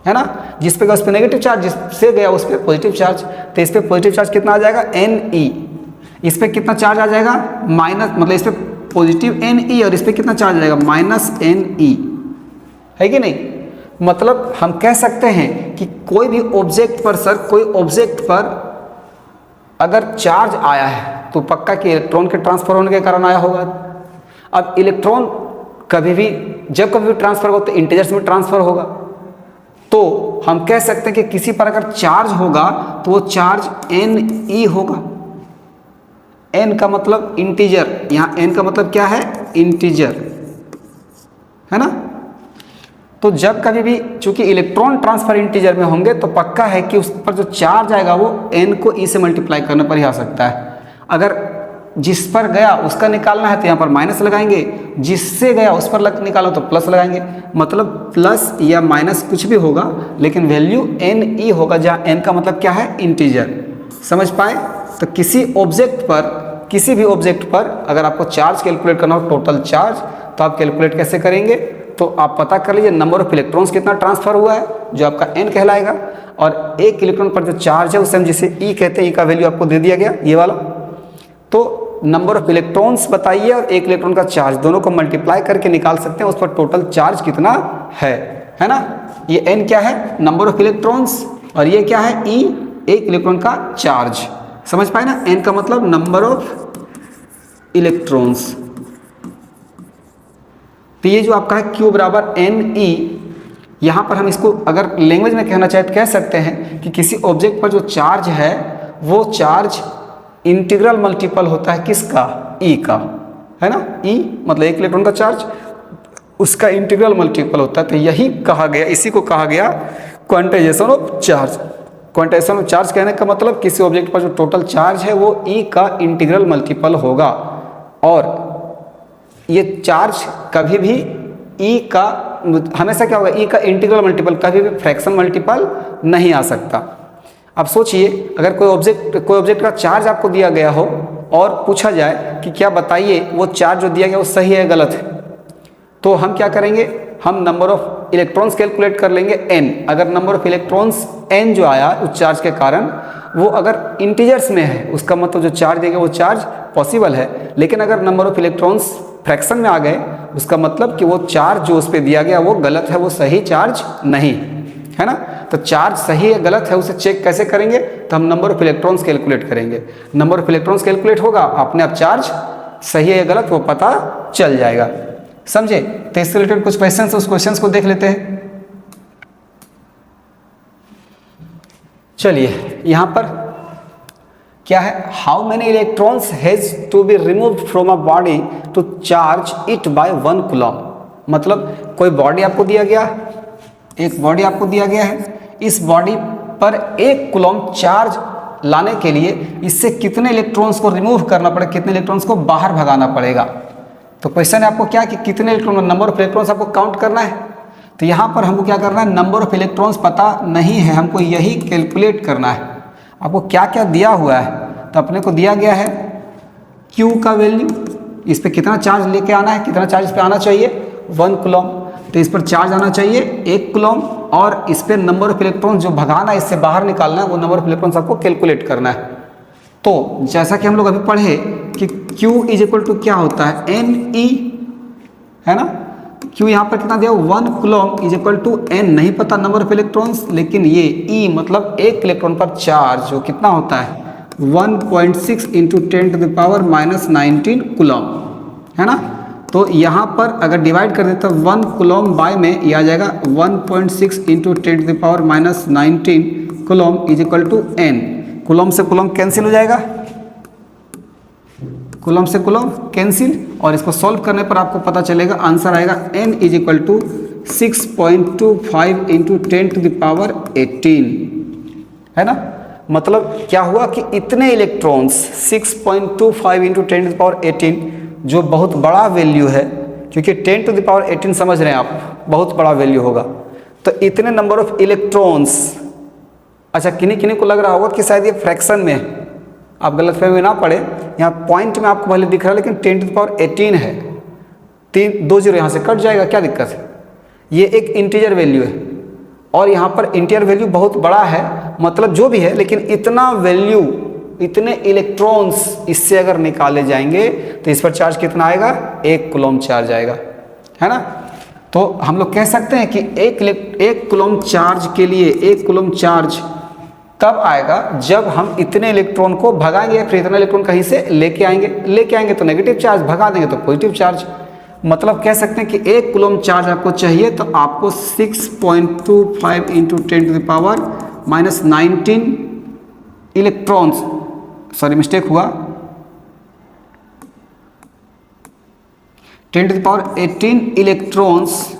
है ना। जिस पे गया उस पर नेगेटिव चार्ज, जिससे गया उस पर पॉजिटिव चार्ज। तो इस पर पॉजिटिव चार्ज कितना आ जाएगा? Ne। इस पर कितना चार्ज आ जाएगा? माइनस, मतलब इस पर पॉजिटिव Ne और इस पर कितना चार्ज आ जाएगा? -Ne, है कि नहीं। मतलब हम कह सकते हैं कि कोई भी ऑब्जेक्ट पर कोई ऑब्जेक्ट पर अगर चार्ज आया है तो पक्का कि इलेक्ट्रॉन के ट्रांसफर होने के कारण आया होगा। अब इलेक्ट्रॉन कभी भी जब कभी भी ट्रांसफर होगा तो इंटीजर्स में ट्रांसफर होगा। तो हम कह सकते हैं कि किसी पर अगर चार्ज होगा तो वो चार्ज Ne होगा। n का मतलब इंटीजर, यहाँ n का मतलब क्या है? इंटीजर, है ना। तो जब कभी भी चूंकि इलेक्ट्रॉन ट्रांसफर इंटीजर में होंगे तो पक्का है कि उस पर जो चार्ज आएगा वो n को e से मल्टीप्लाई करने पर ही आ सकता है। अगर जिस पर गया उसका निकालना है तो यहाँ पर माइनस लगाएंगे, जिससे गया उस पर निकालो तो प्लस लगाएंगे। मतलब प्लस या माइनस कुछ भी होगा लेकिन वैल्यू Ne होगा, जहाँ n का मतलब क्या है? इंटीजर। समझ पाए? तो किसी भी ऑब्जेक्ट पर अगर आपको चार्ज कैलकुलेट करना हो, टोटल चार्ज, तो आप कैलकुलेट कैसे करेंगे? तो आप पता कर लीजिए नंबर ऑफ इलेक्ट्रॉन्स कितना ट्रांसफर हुआ है, जो आपका n कहलाएगा, और एक इलेक्ट्रॉन पर जो चार्ज है उसे हम जिसे E कहते हैं, E का वैल्यू आपको दे दिया गया ये वाला। तो नंबर ऑफ इलेक्ट्रॉन्स बताइए और एक इलेक्ट्रॉन का चार्ज, दोनों को मल्टीप्लाई करके निकाल सकते हैं उस पर टोटल चार्ज कितना है ना। ये n क्या है? नंबर ऑफ इलेक्ट्रॉन्स, और ये क्या है? E, एक इलेक्ट्रॉन का चार्ज। समझ पाए ना। n का मतलब नंबर ऑफ इलेक्ट्रॉन्स, तो ये जो आपका है Q बराबर NE, यहाँ पर हम इसको अगर लैंग्वेज में कहना चाहे तो कह सकते हैं कि किसी ऑब्जेक्ट पर जो चार्ज है वो चार्ज इंटीग्रल मल्टीपल होता है किसका, E का, है ना। E मतलब एक इलेक्ट्रॉन का चार्ज, उसका इंटीग्रल मल्टीपल होता है। तो यही कहा गया, इसी को कहा गया quantization of charge. Quantization of charge कहने का मतलब किसी ऑब्जेक्ट पर जो टोटल चार्ज है वो E का इंटीग्रल मल्टीपल होगा, और ये चार्ज कभी भी E का हमेशा क्या होगा, E का इंटीग्रल मल्टीपल, कभी भी फ्रैक्शन मल्टीपल नहीं आ सकता। अब सोचिए अगर कोई ऑब्जेक्ट का चार्ज आपको दिया गया हो और पूछा जाए कि क्या बताइए वो चार्ज जो दिया गया वो सही है गलत है, तो हम क्या करेंगे, हम नंबर ऑफ इलेक्ट्रॉन्स कैलकुलेट कर लेंगे n। अगर नंबर ऑफ इलेक्ट्रॉन्स n जो आया उस चार्ज के कारण वो अगर इंटीजर्स में है उसका मतलब जो चार्ज देगा वो चार्ज पॉसिबल है, लेकिन अगर नंबर ऑफ इलेक्ट्रॉन्स फ्रैक्शन में आ गए उसका मतलब कि वो चार्ज जो उस पर दिया गया वो गलत है, वो सही चार्ज नहीं है ना। तो चार्ज सही है गलत है उसे चेक कैसे करेंगे, तो हम नंबर ऑफ इलेक्ट्रॉन्स कैलकुलेट करेंगे। नंबर ऑफ इलेक्ट्रॉन्स कैलकुलेट होगा, अपने आप चार्ज सही है या गलत वो पता चल जाएगा, समझे। तो इससे रिलेटेड कुछ क्वेश्चंस, उस क्वेश्चंस को देख लेते हैं। चलिए यहाँ पर क्या है, how many electrons has to be removed from a body to charge it by 1 coulomb. मतलब कोई बॉडी आपको दिया गया, एक बॉडी आपको दिया गया है, इस बॉडी पर 1 कूलम चार्ज लाने के लिए इससे कितने इलेक्ट्रॉन्स को रिमूव करना पड़ेगा, कितने इलेक्ट्रॉन्स को बाहर भगाना पड़ेगा। तो क्वेश्चन है आपको क्या कि कितने इलेक्ट्रॉन, नंबर ऑफ इलेक्ट्रॉन्स आपको काउंट करना है। तो यहाँ पर हमको क्या करना है, नंबर ऑफ इलेक्ट्रॉन्स पता नहीं है, हमको यही कैलकुलेट करना है। आपको क्या क्या दिया हुआ है, तो अपने को दिया गया है Q का वैल्यू, इस पर कितना चार्ज लेके आना है, कितना चार्ज इस पर आना चाहिए 1 कूलम, तो इस पर चार्ज आना चाहिए 1 कूलम, और इस पर नंबर ऑफ इलेक्ट्रॉन्स जो भगाना है, इससे बाहर निकालना है, वो नंबर ऑफ इलेक्ट्रॉन्स आपको कैलकुलेट करना है। तो जैसा कि हम लोग अभी पढ़े कि Q इज इक्वल टू क्या होता है NE, है ना। Q यहाँ पर कितना दिया 1 coulomb is equal to N, नहीं पता नंबर ऑफ इलेक्ट्रॉन्स, लेकिन ये E मतलब एक इलेक्ट्रॉन पर चार्ज जो कितना होता है 1.6 इंटू 10⁻⁻19 कूलम, है ना। तो यहाँ पर अगर डिवाइड कर दें तो 1 कूलम बाय में ये आ जाएगा 1.6 into 10⁻⁻19 coulomb is equal to N। Coulomb से कूलम कैंसिल हो जाएगा, कूलम से कूलम कैंसिल, और इसको सॉल्व करने पर आपको पता चलेगा आंसर आएगा N is equal to 6.25 into 10⁻18, है ना। मतलब क्या हुआ कि इतने इलेक्ट्रॉन्स 6.25 इंटू 10⁻18 जो बहुत बड़ा वैल्यू है, क्योंकि 10⁻18 समझ रहे हैं आप बहुत बड़ा वैल्यू होगा, तो इतने नंबर ऑफ इलेक्ट्रॉन्स, अच्छा किन्हीं किन्हीं को लग रहा होगा कि शायद ये फ्रैक्शन में है, आप गलतफहमी में ना पड़े, यहाँ पॉइंट में आपको भले दिख रहा है लेकिन 10⁻18 है, 2 0 यहाँ से कट जाएगा, क्या दिक्कत है, ये एक इंटीजर वैल्यू है, और यहाँ पर इंटीजर वैल्यू बहुत बड़ा है, मतलब जो भी है, लेकिन इतना वैल्यू, इतने इलेक्ट्रॉन्स इससे अगर निकाले जाएंगे तो इस पर चार्ज कितना आएगा 1 कूलम चार्ज आएगा, है ना। तो हम लोग कह सकते हैं कि एक कूलम चार्ज के लिए 1 कूलम चार्ज तब आएगा जब हम इतने इलेक्ट्रॉन को भगाएंगे, फिर इतना इलेक्ट्रॉन कहीं से लेके आएंगे तो नेगेटिव चार्ज, भगा देंगे तो पॉजिटिव चार्ज। मतलब कह सकते हैं कि 1 कूलम चार्ज आपको चाहिए तो आपको 6.25 इंटू 10⁻⁻19 इलेक्ट्रॉन्स, सॉरी मिस्टेक हुआ, 10⁻18 इलेक्ट्रॉन्स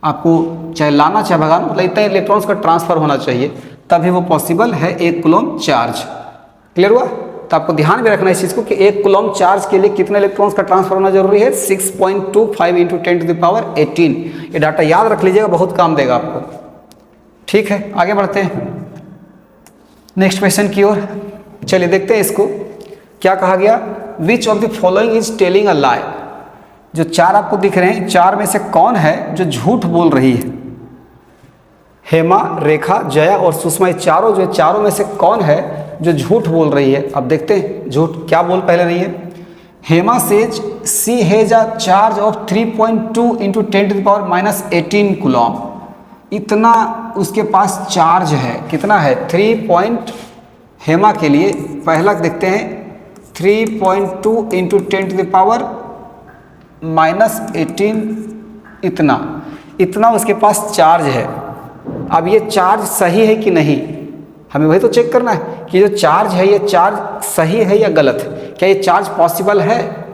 आपको चाहे लाना चाहे भगाना, मतलब इतने इलेक्ट्रॉन्स का ट्रांसफर होना चाहिए, तभी वो पॉसिबल है 1 कूलम चार्ज। क्लियर हुआ। तो आपको ध्यान में रखना है इस चीज़ को कि 1 कूलम चार्ज के लिए कितने इलेक्ट्रॉन्स का ट्रांसफर होना जरूरी है 6.25 इंटू 10⁻18। ये डाटा याद रख लीजिएगा, बहुत काम देगा आपको। ठीक है, आगे बढ़ते हैं नेक्स्ट क्वेश्चन की ओर। चलिए देखते हैं इसको क्या कहा गया। Which of the following is telling a lie. जो 4 आपको दिख रहे हैं, 4 में से कौन है जो झूठ बोल रही है। हेमा, रेखा, जया और सुषमा, ये चारों जो चारों में से कौन है जो झूठ बोल रही है। अब देखते हैं झूठ क्या बोल पहले रही है। Hema says she has a charge of 3.2 into 10⁻⁻18 coulomb. इतना उसके पास चार्ज है, कितना है 3 हेमा के लिए पहला देखते हैं 3.2 इंटू 10⁻⁻ -18 इतना उसके पास चार्ज है। अब ये चार्ज सही है कि नहीं, हमें वही तो चेक करना है कि जो चार्ज है ये चार्ज सही है या गलत है, क्या ये चार्ज पॉसिबल है।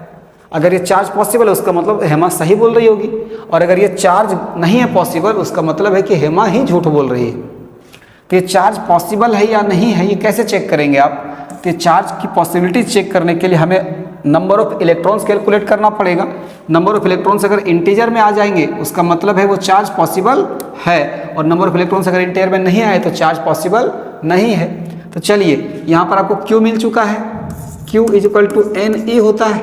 अगर ये चार्ज पॉसिबल है उसका मतलब हेमा सही बोल रही होगी, और अगर ये चार्ज नहीं है पॉसिबल उसका मतलब है कि हेमा ही झूठ बोल रही है। तो ये चार्ज पॉसिबल है या नहीं है ये कैसे चेक करेंगे आप। तो ये चार्ज की पॉसिबिलिटी चेक करने के लिए हमें नंबर ऑफ इलेक्ट्रॉन्स कैलकुलेट करना पड़ेगा। नंबर ऑफ इलेक्ट्रॉन्स अगर इंटीजर में आ जाएंगे उसका मतलब है वो चार्ज पॉसिबल है, और नंबर ऑफ इलेक्ट्रॉन्स अगर इंटीजर में नहीं आए तो चार्ज पॉसिबल नहीं है। तो चलिए यहाँ पर आपको Q मिल चुका है, Q is equal to NE होता है,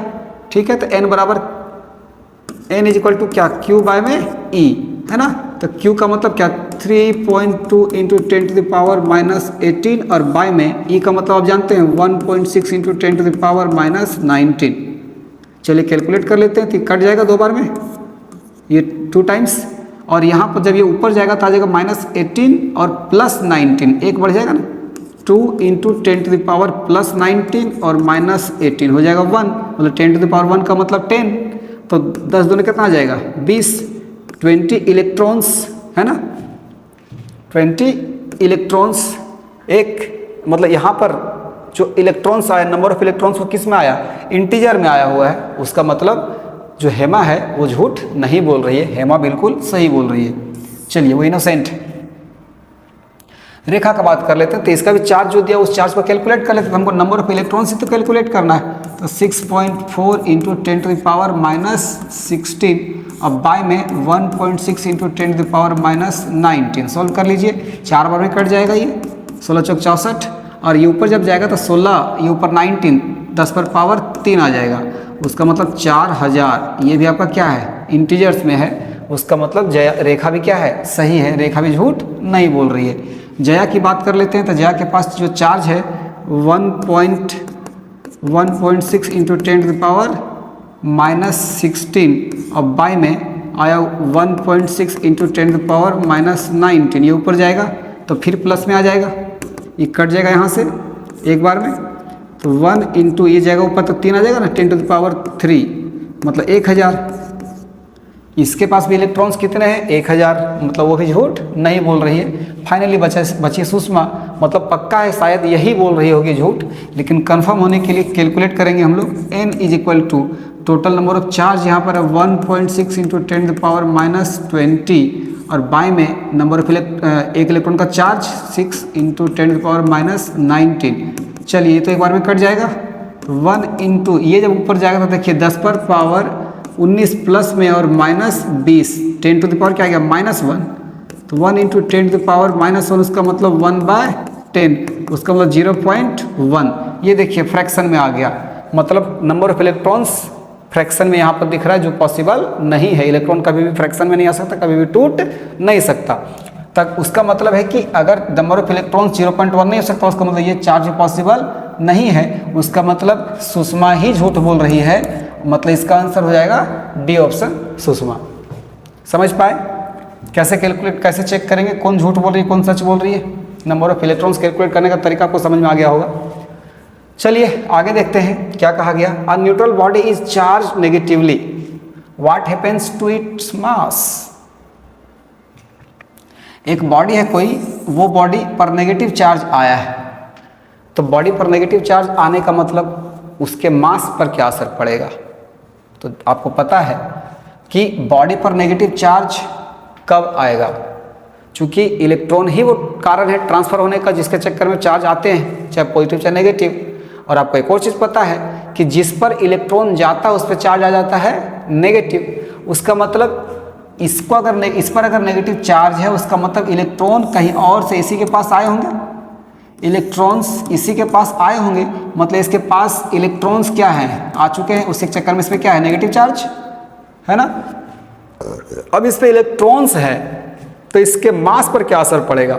ठीक है। तो N बराबर N इज इक्वल टू क्या, Q बाय में E, है ना। तो Q का मतलब क्या 3.2 इंटू 10⁻⁻18 और बाय में E का मतलब आप जानते हैं 1.6 इंटू 10⁻⁻19। चलिए कैलकुलेट कर लेते हैं। तो कट जाएगा 2 बार में, ये 2 टाइम्स, और यहाँ पर जब ये ऊपर जाएगा तो आ जाएगा -18 और +19, एक बढ़ जाएगा ना, 2 इंटू 10⁻+19 और -18 हो जाएगा 1, मतलब 10⁻1 का मतलब 10। तो 10 दूनी कितना आ जाएगा 20, 20 इलेक्ट्रॉन्स, है ना, 20 इलेक्ट्रॉन्स। एक मतलब यहाँ पर जो इलेक्ट्रॉन्स आया, नंबर ऑफ इलेक्ट्रॉन्स वो किस में आया, इंटीजर में आया हुआ है। उसका मतलब जो हेमा है वो झूठ नहीं बोल रही है, हेमा बिल्कुल सही बोल रही है। चलिए वो इनोसेंट है। रेखा का बात कर लेते हैं। तो इसका भी चार्ज जो दिया उस चार्ज को कैलकुलेट कर लेते हैं। तो हमको नंबर ऑफ इलेक्ट्रॉन्स ही तो कैलकुलेट करना है। तो 6.4 इंटू 10⁻⁻16 अब बाय में 1.6 इंटू 10⁻⁻19 सॉल्व कर लीजिए। 4 बार में कट जाएगा ये, 16 चौक 64, और ये ऊपर जब जाएगा तो 16, ये ऊपर 19, 10 पर पावर 3 आ जाएगा। उसका मतलब 4000, ये भी आपका क्या है, इंटीजर्स में है। उसका मतलब जया रेखा भी क्या है, सही है, रेखा भी झूठ नहीं बोल रही है। जया की बात कर लेते हैं। तो जया के पास जो चार्ज है 1.6 इंटू 10⁻⁻16 और बाय में आया 1.6 इंटू 10⁻⁻19, ये ऊपर जाएगा तो फिर प्लस में आ जाएगा, ये कट जाएगा यहाँ से एक बार में। तो 1 इंटू ये जाएगा ऊपर तो 3 आ जाएगा ना, 10⁻3 मतलब 1000। इसके पास भी इलेक्ट्रॉन्स कितने हैं, 1000, मतलब वो भी झूठ नहीं बोल रही है। फाइनली बची सुषमा, मतलब पक्का है शायद यही बोल रही होगी झूठ, लेकिन कंफर्म होने के लिए कैलकुलेट करेंगे हम लोग। N is equal to total number of charge यहाँ पर है 1.6 इंटू 10⁻⁻20 और बाय में नंबर ऑफ एक इलेक्ट्रॉन का चार्ज 6 इंटू 10⁻⁻19। चलिए ये तो एक बार में कट जाएगा। 1 इंटू ये जब ऊपर जाएगा तो देखिए 10 पर पावर 19 प्लस में और -20, 10 टू द पावर क्या आ गया -1, तो 1 इंटू 10 टू द पावर -1 उसका मतलब 1/10, उसका मतलब 0.1। ये देखिए फ्रैक्शन में आ गया, मतलब नंबर ऑफ इलेक्ट्रॉन्स फ्रैक्शन में यहाँ पर दिख रहा है, जो पॉसिबल नहीं है। इलेक्ट्रॉन कभी भी फ्रैक्शन में नहीं आ सकता, कभी भी टूट नहीं सकता। तक उसका मतलब है कि अगर नंबर ऑफ इलेक्ट्रॉन्स 0.1 नहीं हो सकता, उसका मतलब ये चार्ज पॉसिबल नहीं है। उसका मतलब सुषमा ही झूठ बोल रही है, मतलब इसका आंसर हो जाएगा डी ऑप्शन, सुषमा। समझ पाए कैसे कैलकुलेट, कैसे चेक करेंगे कौन झूठ बोल रही है कौन सच बोल रही है। नंबर ऑफ इलेक्ट्रॉन्स कैलकुलेट करने का तरीका आपको समझ में आ गया होगा। चलिए आगे देखते हैं क्या कहा गया। A neutral body is charge negatively, what happens to its mass. एक बॉडी है कोई, वो बॉडी पर नेगेटिव चार्ज आया है, तो बॉडी पर नेगेटिव चार्ज आने का मतलब उसके मास पर क्या असर पड़ेगा। तो आपको पता है कि बॉडी पर नेगेटिव चार्ज कब आएगा, चूंकि इलेक्ट्रॉन ही वो कारण है ट्रांसफर होने का जिसके चक्कर में चार्ज आते हैं, चाहे पॉजिटिव चाहे नेगेटिव। और आपको एक और चीज़ पता है कि जिस पर इलेक्ट्रॉन जाता है उस पर चार्ज आ जाता है नेगेटिव। उसका मतलब इसको अगर इस पर अगर नेगेटिव चार्ज है, उसका मतलब इलेक्ट्रॉन कहीं और से इसी के पास आए होंगे, इलेक्ट्रॉन्स इसी के पास आए होंगे, मतलब इसके पास इलेक्ट्रॉन्स क्या हैं, आ चुके हैं, उसी चक्कर में इस पर क्या है, नेगेटिव चार्ज है ना। अब इस पे इलेक्ट्रॉन्स है तो इसके मास पर क्या असर पड़ेगा।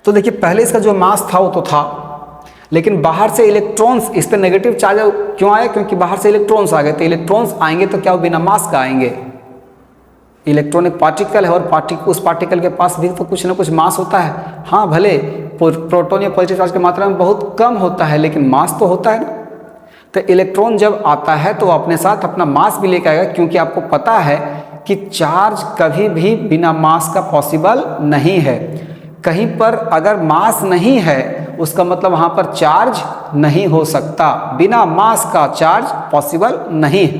तो देखिए पहले इसका जो मास था वो तो था, लेकिन बाहर से इलेक्ट्रॉन्स इस पे नेगेटिव चार्ज क्यों आया, क्योंकि बाहर से इलेक्ट्रॉन्स आ गए। तो इलेक्ट्रॉन्स आएंगे तो क्या वो बिना मास का आएंगे। इलेक्ट्रॉन एक पार्टिकल है और उस पार्टिकल के पास भी तो कुछ ना कुछ मास होता है। हाँ भले प्रोटॉन या पॉजिटिव चार्ज की मात्रा में बहुत कम होता है, लेकिन मास तो होता है ना। तो इलेक्ट्रॉन जब आता है तो अपने साथ अपना मास भी लेकर आएगा, क्योंकि आपको पता है कि चार्ज कभी भी बिना मास का पॉसिबल नहीं है। कहीं पर अगर मास नहीं है उसका मतलब वहाँ पर चार्ज नहीं हो सकता, बिना मास का चार्ज पॉसिबल नहीं है।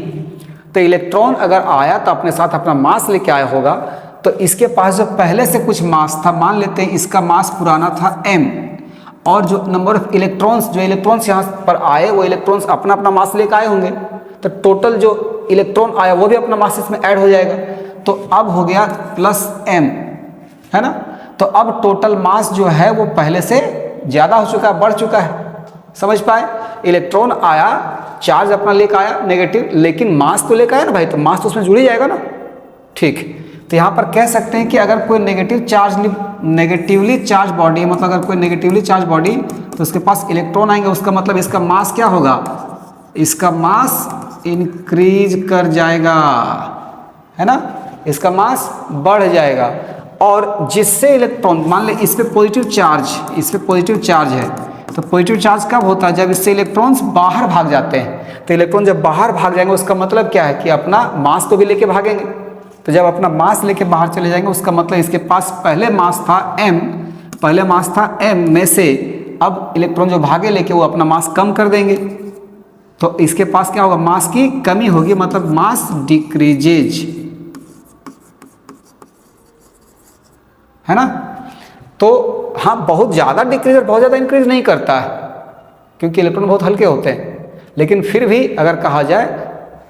तो इलेक्ट्रॉन अगर आया तो अपने साथ अपना मास लेके आया होगा, तो इसके पास जो पहले से कुछ मास था, मान लेते हैं इसका मास पुराना था m, और जो नंबर ऑफ इलेक्ट्रॉन्स, जो इलेक्ट्रॉन्स यहाँ पर आए वो इलेक्ट्रॉन्स अपना अपना मास लेकर आए होंगे, तो टोटल जो इलेक्ट्रॉन आया वो भी अपना मास इसमें ऐड हो जाएगा। तो अब हो गया प्लस m, है ना। तो अब टोटल मास जो है वो पहले से ज़्यादा हो चुका है, बढ़ चुका है। समझ पाए, इलेक्ट्रॉन आया, चार्ज अपना लेकर आया नेगेटिव, लेकिन मास तो लेकर आया ना भाई, तो मास तो उसमें जुड़ ही जाएगा ना। ठीक, तो यहाँ पर कह सकते हैं कि अगर कोई नेगेटिवली चार्ज बॉडी है, मतलब अगर कोई नेगेटिवली चार्ज बॉडी, तो उसके पास इलेक्ट्रॉन आएंगे, उसका मतलब इसका मास क्या होगा, इसका मास इंक्रीज कर जाएगा, है ना, इसका मास बढ़ जाएगा। और जिससे इलेक्ट्रॉन, मान ले इस पे पॉजिटिव चार्ज है, तो पॉजिटिव चार्ज कब होता है, जब इससे इलेक्ट्रॉन्स बाहर भाग जाते हैं। तो इलेक्ट्रॉन जब बाहर भाग जाएंगे उसका मतलब क्या है कि अपना मास तो भी लेके भागेंगे। तो जब अपना मास लेके बाहर चले जाएंगे उसका मतलब इसके पास पहले मास था m में से अब इलेक्ट्रॉन जो भागे लेके वो अपना मास कम कर देंगे, तो इसके पास क्या होगा, मास की कमी होगी, मतलब मास डिक्रीजेज, है ना। तो हाँ, बहुत ज़्यादा डिक्रीज और बहुत ज़्यादा इंक्रीज नहीं करता है, क्योंकि इलेक्ट्रॉन बहुत हल्के होते हैं। लेकिन फिर भी अगर कहा जाए,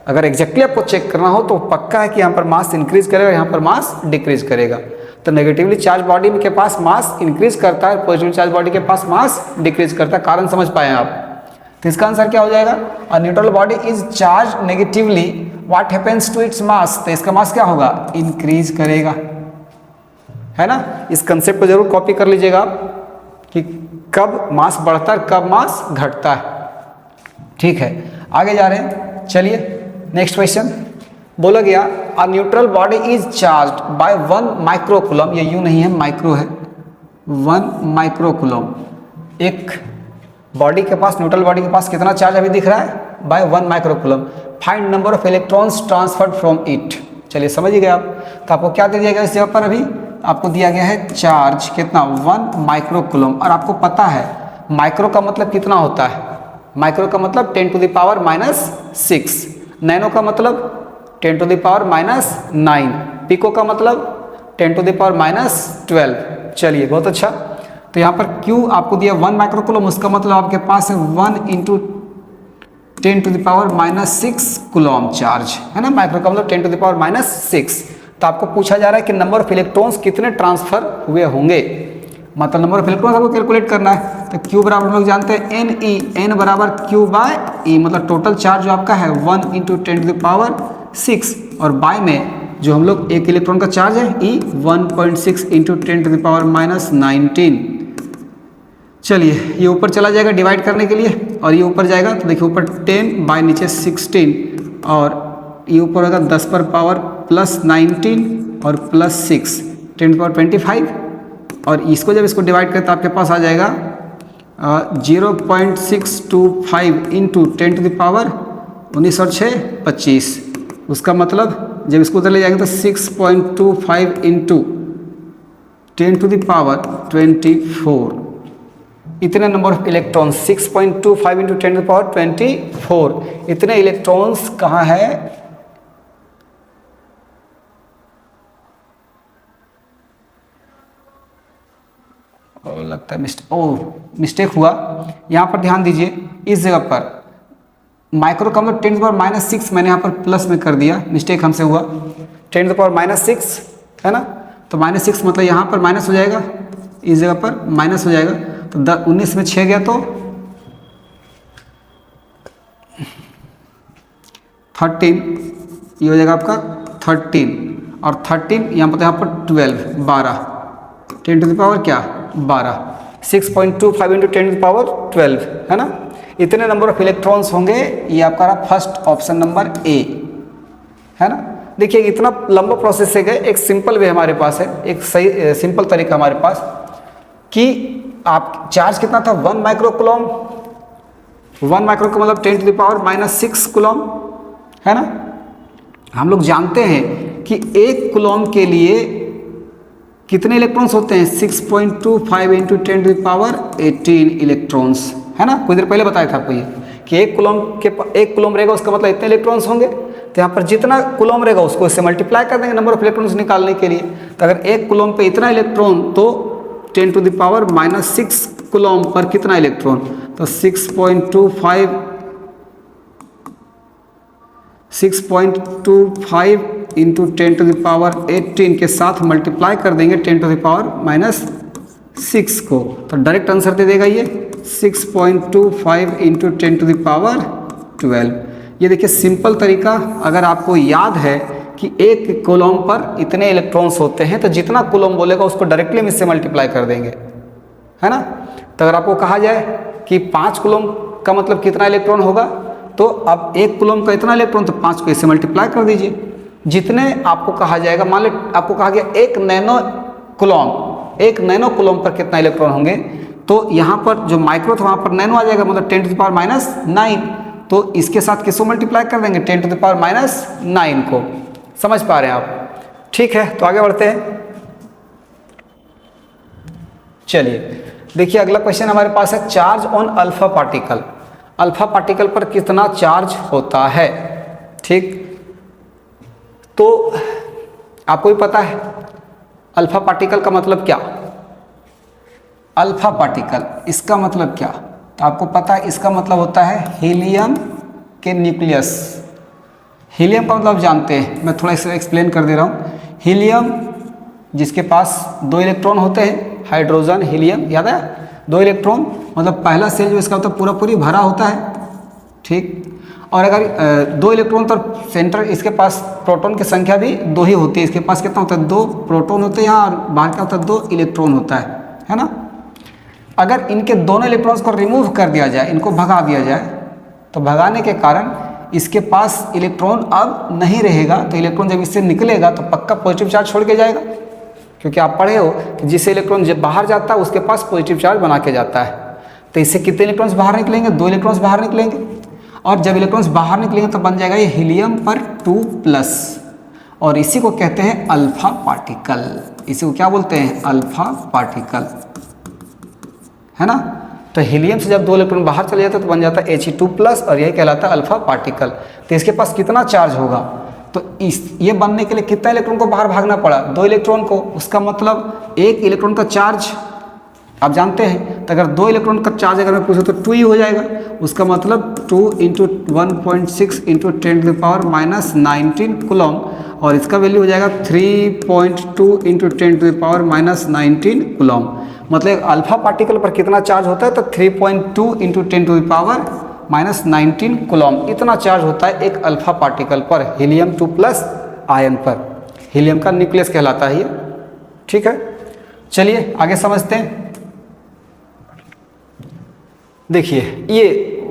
अगर एग्जैक्टली आपको चेक करना हो तो पक्का है कि यहाँ पर मास इंक्रीज करेगा, यहाँ पर मास डिक्रीज करेगा। तो नेगेटिवली चार्ज बॉडी के पास मास इंक्रीज करता है, पॉजिटिव चार्ज बॉडी के पास मास डिक्रीज करता है। कारण समझ पाए आप। तो इसका आंसर क्या हो जाएगा, a neutral body is charge negatively, what happens to its mass, तो इसका मास क्या होगा, इंक्रीज करेगा, है ना। इस कंसेप्ट को जरूर कॉपी कर लीजिएगा आप कि कब मास बढ़ता है कब मास घटता है। ठीक है, आगे जा रहे हैं, चलिए नेक्स्ट क्वेश्चन। बोला गया a neutral body is charged bye 1 microcoulomb, ये यू नहीं है, माइक्रो है, 1 माइक्रोकूलम। एक बॉडी के पास, न्यूट्रल बॉडी के पास कितना चार्ज अभी दिख रहा है, by 1 microcoulomb. Find number of electrons transferred from it. चलिए समझ गए आप। तो आपको क्या दे दिया गया इस जगह पर, अभी आपको दिया गया है चार्ज कितना, 1 माइक्रोकूलम। और आपको पता है माइक्रो का मतलब कितना होता है, माइक्रो का मतलब 10⁻⁻⁶, नैनो का मतलब 10⁻⁻⁹, पिको का मतलब 10⁻⁻12। चलिए बहुत अच्छा। तो यहाँ पर Q आपको दिया 1 माइक्रोकूलम, उसका मतलब आपके पास है 1 × 10⁻⁻6 कूलम चार्ज, है ना। माइक्रो का मतलब 10⁻⁻6। तो आपको पूछा जा रहा है कि नंबर ऑफ इलेक्ट्रॉन्स कितने ट्रांसफर हुए होंगे, मतलब नंबर ऑफ इलेक्ट्रॉन्स आपको कैलकुलेट करना है। तो Q बराबर हम लोग जानते हैं n बराबर Q/e, मतलब टोटल चार्ज जो आपका है 1 × 10⁻6, और बाय में जो हम लोग एक इलेक्ट्रॉन का चार्ज है E 1.6 × 10⁻⁻19। चलिए ये ऊपर चला जाएगा डिवाइड करने के लिए, और ये ऊपर जाएगा तो देखिए ऊपर 10 बाय नीचे 16, और ये ऊपर होगा 10 पर पावर +19 और +6 10⁻25, और इसको जब इसको डिवाइड करें तो आपके पास आ जाएगा 0.625 × 10⁻19 और 6 25। उसका मतलब जब इसको उधर ले जाएंगे तो 6.25 × 10⁻24, इतने नंबर ऑफ इलेक्ट्रॉन्स, 6.25 × 10⁻24, इतने इलेक्ट्रॉन्स कहाँ है, लगता है मिस्टेक हुआ। यहाँ पर ध्यान दीजिए, इस जगह पर माइक्रो का मतलब 10⁻⁻6 मैंने यहाँ पर प्लस में कर दिया, मिस्टेक हमसे हुआ, 10⁻⁻6 है ना। तो -6 मतलब यहाँ पर माइनस हो जाएगा, इस जगह पर माइनस हो जाएगा। तो 19 में 6 गया तो 13, ये हो जाएगा आपका 13, और 13 यहाँ पर 12 10⁻क्या 12, 6.25 × 10⁻12, है ना। इतने नंबर ऑफ इलेक्ट्रॉन्स होंगे, ये आपका रहा फर्स्ट ऑप्शन नंबर ए, है ना। देखिए इतना लंबा प्रोसेस है, एक सिंपल वे हमारे पास है, एक सही सिंपल तरीका हमारे पास कि आप चार्ज कितना था 1 माइक्रोकूलम, 1 माइक्रो का मतलब 10⁻⁻�6 कूलम, है ना। हम लोग जानते हैं कि 1 कूलम के लिए कितने इलेक्ट्रॉन्स होते हैं, 6.25 इंटू 10⁻18 इलेक्ट्रॉन्स, है ना। कुछ देर पहले बताया था आपको ये कि 1 कूलम रहेगा उसका मतलब इतने इलेक्ट्रॉन्स होंगे। तो यहाँ पर जितना कूलम रहेगा उसको इससे मल्टीप्लाई कर देंगे नंबर ऑफ इलेक्ट्रॉन्स निकालने के लिए। तो अगर 1 कूलम पे इतना इलेक्ट्रॉन तो 10⁻⁻6 कूलम पर कितना इलेक्ट्रॉन, तो 6.25 इंटू 10⁻18 के साथ मल्टीप्लाई कर देंगे 10⁻⁻6 को, तो डायरेक्ट आंसर दे देगा ये 6.25 इंटू 10⁻12। ये देखिए सिंपल तरीका, अगर आपको याद है कि 1 कूलम पर इतने इलेक्ट्रॉन्स होते हैं तो जितना कूलम बोलेगा उसको डायरेक्टली हम इससे मल्टीप्लाई कर देंगे, है ना। तो अगर आपको कहा जाए कि 5 कूलम का मतलब कितना इलेक्ट्रॉन होगा, तो अब 1 कूलम का इतना इलेक्ट्रॉन, तो 5 को इससे मल्टीप्लाई कर दीजिए। जितने आपको कहा जाएगा, मान लो आपको कहा गया 1 नैनो कूलम पर कितना इलेक्ट्रॉन होंगे, तो यहाँ पर जो माइक्रो था वहाँ पर नैनो आ जाएगा, मतलब 10⁻⁹ तो इसके साथ किसको मल्टीप्लाई कर देंगे, 10⁻⁹ को। समझ पा रहे हैं आप, ठीक है। तो आगे बढ़ते हैं। चलिए देखिए अगला क्वेश्चन हमारे पास है, charge on alpha particle. Alpha particle पर कितना चार्ज होता है, ठीक। तो आपको भी पता है अल्फा पार्टिकल का मतलब क्या, अल्फा पार्टिकल इसका मतलब क्या, तो आपको पता है इसका मतलब होता है हीलियम के न्यूक्लियस। हीलियम का मतलब जानते हैं, मैं थोड़ा इसे एक्सप्लेन कर दे रहा हूँ। हीलियम जिसके पास 2 इलेक्ट्रॉन होते हैं, हाइड्रोजन हीलियम, याद है 2 इलेक्ट्रॉन, मतलब पहला सेल जो इसका होता है पूरी भरा होता है, ठीक। और अगर 2 इलेक्ट्रॉन तो सेंटर इसके पास प्रोटॉन की संख्या भी 2 ही होती है। इसके पास कितना होता है, 2 प्रोटॉन होते हैं यहाँ, और बाहर का होता है 2 इलेक्ट्रॉन होता है ना। अगर इनके दोनों इलेक्ट्रॉन्स को रिमूव कर दिया जाए, इनको भगा दिया जाए, तो भगाने के कारण इसके पास इलेक्ट्रॉन अब नहीं रहेगा। तो इलेक्ट्रॉन जब इससे निकलेगा तो पक्का पॉजिटिव चार्ज छोड़ के जाएगा, क्योंकि आप पढ़े हो कि जिससे इलेक्ट्रॉन जब बाहर जाता है उसके पास पॉजिटिव चार्ज बना के जाता है। तो इससे कितने इलेक्ट्रॉन्स बाहर निकलेंगे, 2 इलेक्ट्रॉन्स बाहर निकलेंगे। और जब इलेक्ट्रॉन्स बाहर निकलेंगे तो बन जाएगा ये हीलियम पर 2+, और इसी को कहते हैं अल्फा पार्टिकल। इसी को क्या बोलते हैं, अल्फा पार्टिकल, है ना। तो हीलियम से जब 2 इलेक्ट्रॉन बाहर चले जाते हैं तो बन जाता है He2+, और यही कहलाता है अल्फा पार्टिकल। तो इसके पास कितना चार्ज होगा, तो ये बनने के लिए कितना इलेक्ट्रॉन को बाहर भागना पड़ा, 2 इलेक्ट्रॉन को। उसका मतलब 1 इलेक्ट्रॉन का चार्ज आप जानते हैं, तो अगर 2 इलेक्ट्रॉन का चार्ज अगर मैं पूछूँ तो 2 ही हो जाएगा। उसका मतलब 2 इंटू 1.6 इंटू 10⁻⁻19 कूलम, और इसका वैल्यू हो जाएगा 3.2 इंटू 10⁻⁻19 कूलम। मतलब अल्फा पार्टिकल पर कितना चार्ज होता है, तो 3.2 इंटू 10⁻⁻19 कूलम, इतना चार्ज होता है एक अल्फा पार्टिकल पर, हीलियम 2+ आयन पर। हीलियम का न्यूक्लियस कहलाता है ये, ठीक है। चलिए आगे समझते हैं। देखिए ये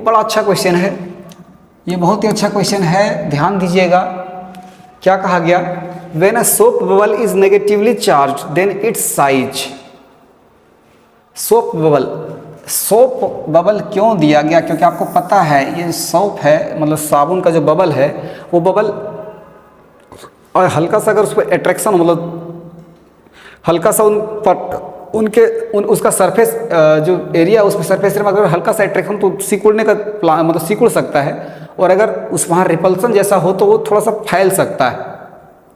बड़ा अच्छा क्वेश्चन है, ये बहुत ही अच्छा क्वेश्चन है, ध्यान दीजिएगा। क्या कहा गया, when a soap bubble is negatively charge then its size. Soap bubble क्यों दिया गया, क्योंकि आपको पता है ये सोप है, मतलब साबुन का जो बबल है वो बबल, और हल्का सा अगर उस पर अट्रैक्शन, मतलब हल्का सा उसका सरफेस जो एरिया उस पर सरफेस एरिया में अगर हल्का सा अट्रैक्शन तो सिकुड़ने का मतलब सिकुड़ सकता है। और अगर उस वहाँ रिपल्सन जैसा हो तो वो थोड़ा सा फैल सकता है,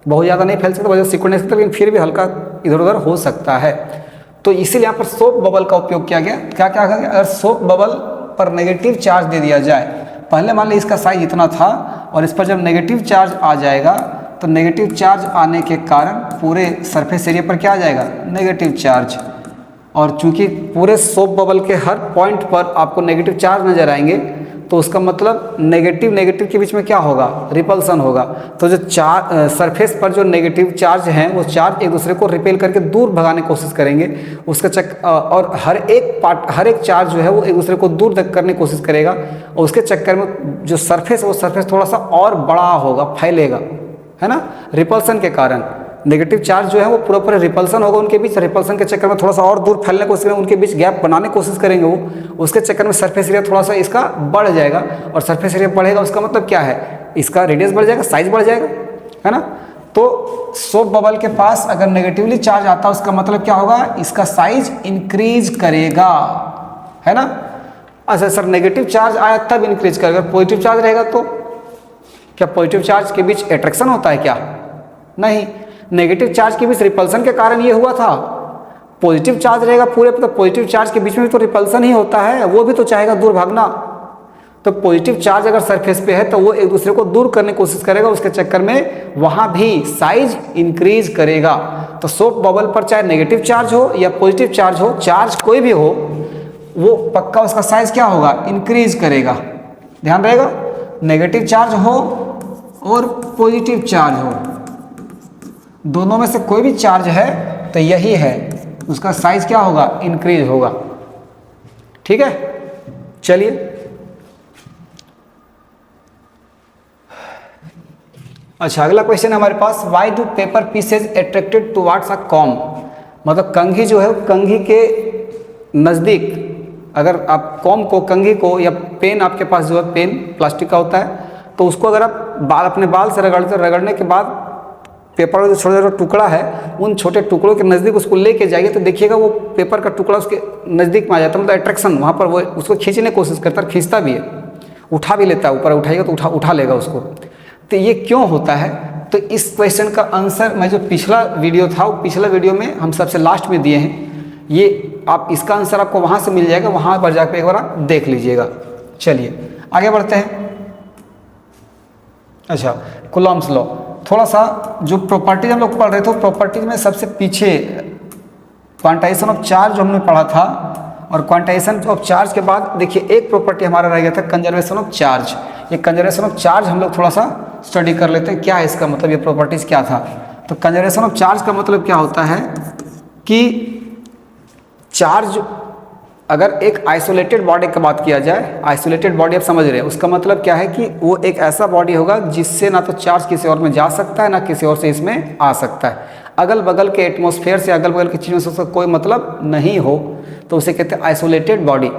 बहुत ज़्यादा नहीं फैल सकता, वजह सिकुड़ने सकता, लेकिन फिर भी हल्का इधर उधर हो सकता है। तो इसीलिए यहाँ पर सोप बबल का उपयोग किया गया। क्या कहा गया, अगर सोप बबल पर नेगेटिव चार्ज दे दिया जाए, पहले मान लीजिए इसका साइज इतना था, और इस पर जब नेगेटिव चार्ज आ जाएगा तो नेगेटिव चार्ज आने के कारण पूरे सरफेस एरिया पर क्या आ जाएगा, नेगेटिव चार्ज। और चूंकि पूरे सोप बबल के हर पॉइंट पर आपको नेगेटिव चार्ज नजर आएंगे, तो उसका मतलब नेगेटिव के बीच में क्या होगा, रिपल्सन होगा। तो जो सरफेस पर जो नेगेटिव चार्ज हैं वो चार्ज एक दूसरे को रिपेल करके दूर भगाने की कोशिश करेंगे। उसका और हर एक चार्ज जो है वो एक दूसरे को दूर करने की कोशिश करेगा, और उसके चक्कर में जो सरफेस है वो सरफेस थोड़ा सा और बड़ा होगा, फैलेगा, है ना, रिपल्सन के कारण। नेगेटिव चार्ज जो है वो पूरा पूरा रिपल्सन होगा उनके बीच, रिपल्सन के चक्कर में थोड़ा सा और दूर फैलने की कोशिश करेंगे, उनके बीच गैप बनाने की कोशिश करेंगे वो, उसके चक्कर में सरफेस एरिया थोड़ा सा इसका बढ़ जाएगा, और सरफेस एरिया बढ़ेगा उसका मतलब क्या है, इसका रेडियस बढ़ जाएगा, साइज बढ़ जाएगा, है ना। तो सोप बबल के पास अगर नेगेटिवली चार्ज आता है उसका मतलब क्या होगा, इसका साइज इंक्रीज करेगा, है ना। अच्छा सर, नेगेटिव चार्ज आया तब इंक्रीज करेगा, पॉजिटिव चार्ज रहेगा तो क्या पॉजिटिव चार्ज के बीच अट्रैक्शन होता है क्या, नहीं, नेगेटिव चार्ज के बीच रिपल्सन के कारण ये हुआ था। पॉजिटिव चार्ज रहेगा पूरे पे तो पॉजिटिव चार्ज के बीच में भी तो रिपल्सन ही होता है, वो भी तो चाहेगा दूर भागना। तो पॉजिटिव चार्ज अगर सरफेस पे है तो वो एक दूसरे को दूर करने की कोशिश करेगा, उसके चक्कर में वहां भी साइज इंक्रीज करेगा। तो सोप बबल पर चाहे नेगेटिव चार्ज हो या पॉजिटिव चार्ज हो, चार्ज कोई भी हो, वो पक्का उसका साइज क्या होगा, इंक्रीज करेगा। ध्यान रहेगा, नेगेटिव चार्ज हो और पॉजिटिव चार्ज हो, दोनों में से कोई भी चार्ज है तो यही है, उसका साइज क्या होगा, इंक्रीज होगा। ठीक है, चलिए अच्छा अगला क्वेश्चन है हमारे पास, why do paper pieces attracted towards a comb, मतलब कंघी जो है कंघी के नज़दीक, अगर आप कॉम को, कंघी को, या पेन आपके पास जो है पेन प्लास्टिक का होता है, तो उसको अगर आप अपने बाल से रगड़ने के बाद पेपर का जो छोटा छोटा टुकड़ा है, उन छोटे टुकड़ों के नज़दीक उसको लेके जाइए तो देखिएगा वो पेपर का टुकड़ा उसके नज़दीक में आ जाता है, मतलब अट्रैक्शन वहाँ पर वो उसको खींचने की कोशिश करता है, खींचता भी है, उठा भी लेता है, ऊपर उठाइएगा तो उठा लेगा उसको। तो ये क्यों होता है, तो इस क्वेश्चन का आंसर मैं जो पिछला वीडियो था, वो पिछला वीडियो में हम सबसे लास्ट में दिए हैं, ये आप इसका आंसर आपको वहाँ से मिल जाएगा, वहाँ पर जाकर एक बार आप देख लीजिएगा। चलिए आगे बढ़ते हैं। अच्छा, कूलॉम्स लॉ, थोड़ा सा जो प्रॉपर्टीज हम लोग पढ़ रहे थे, प्रॉपर्टीज में सबसे पीछे क्वांटाइजेशन ऑफ चार्ज जो हमने पढ़ा था, और क्वांटाइजेशन ऑफ चार्ज के बाद देखिए एक प्रॉपर्टी हमारा रह गया था, कंजर्वेशन ऑफ चार्ज। ये कंजर्वेशन ऑफ चार्ज हम लोग थोड़ा सा स्टडी कर लेते हैं, क्या है इसका मतलब, ये प्रॉपर्टीज क्या था। तो कंजर्वेशन ऑफ चार्ज का मतलब क्या होता है कि चार्ज, अगर एक आइसोलेटेड बॉडी की बात किया जाए, आइसोलेटेड बॉडी आप समझ रहे हैं, उसका मतलब क्या है कि वो एक ऐसा बॉडी होगा जिससे ना तो चार्ज किसी और में जा सकता है, ना किसी और से इसमें आ सकता है, अगल बगल के एटमॉस्फेयर से, अगल बगल की चीज़ों से उसका कोई मतलब नहीं हो, तो उसे कहते हैं आइसोलेटेड बॉडी।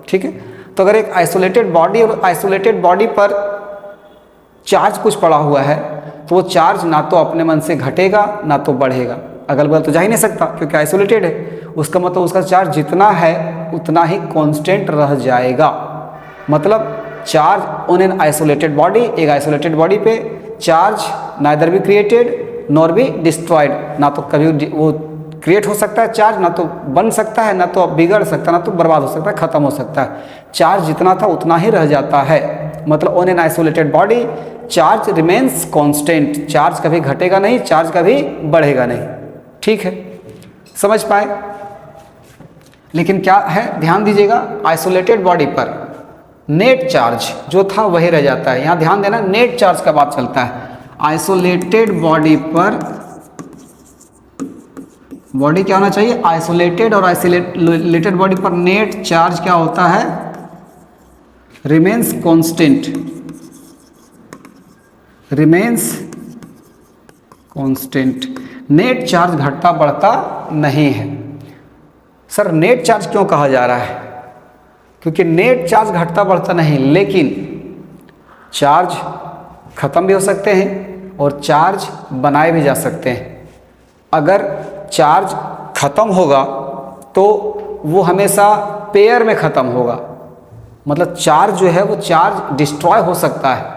ठीक है, तो अगर एक आइसोलेटेड बॉडी और आइसोलेटेड बॉडी पर चार्ज कुछ पड़ा हुआ है, तो वो चार्ज ना तो अपने मन से घटेगा ना तो बढ़ेगा, अगल बगल तो जा ही नहीं सकता क्योंकि आइसोलेटेड है, उसका मतलब उसका चार्ज जितना है उतना ही कांस्टेंट रह जाएगा। मतलब charge on an isolated body, एक आइसोलेटेड बॉडी पे charge neither be created nor be destroyed, ना तो कभी वो क्रिएट हो सकता है चार्ज, ना तो बन सकता है, ना तो बिगड़ सकता है, ना तो बर्बाद हो सकता है, खत्म हो सकता है। चार्ज जितना था उतना ही रह जाता है, मतलब on an isolated body charge remains constant, charge कभी घटेगा नहीं, चार्ज कभी बढ़ेगा नहीं। ठीक है, समझ पाए। लेकिन क्या है, ध्यान दीजिएगा, आइसोलेटेड बॉडी पर नेट चार्ज जो था वही रह जाता है। यहाँ ध्यान देना, नेट चार्ज का बात चलता है। आइसोलेटेड बॉडी पर, बॉडी क्या होना चाहिए, आइसोलेटेड, और आइसोलेटेड बॉडी पर नेट चार्ज क्या होता है, remains constant, remains constant. Net charge घटता बढ़ता नहीं है। सर नेट चार्ज क्यों कहा जा रहा है, क्योंकि नेट चार्ज घटता बढ़ता नहीं, लेकिन चार्ज खत्म भी हो सकते हैं और चार्ज बनाए भी जा सकते हैं। अगर चार्ज खत्म होगा तो वो हमेशा पेयर में खत्म होगा, मतलब चार्ज जो है वो चार्ज डिस्ट्रॉय हो सकता है।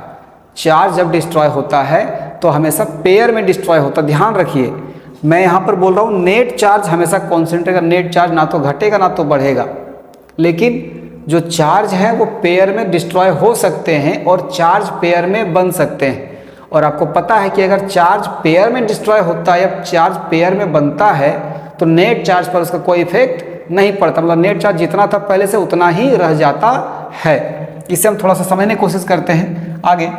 चार्ज जब डिस्ट्रॉय होता है तो हमेशा पेयर में डिस्ट्रॉय होता है। ध्यान रखिए, मैं यहाँ पर बोल रहा हूँ नेट चार्ज हमेशा कांस्टेंट रहेगा, नेट चार्ज ना तो घटेगा ना तो बढ़ेगा, लेकिन जो चार्ज है वो पेयर में डिस्ट्रॉय हो सकते हैं और चार्ज पेयर में बन सकते हैं। और आपको पता है कि अगर चार्ज पेयर में डिस्ट्रॉय होता है या चार्ज पेयर में बनता है तो नेट चार्ज पर उसका कोई इफेक्ट नहीं पड़ता, मतलब नेट चार्ज जितना था पहले से उतना ही रह जाता है। इसे हम थोड़ा सा समझने की कोशिश करते हैं आगे।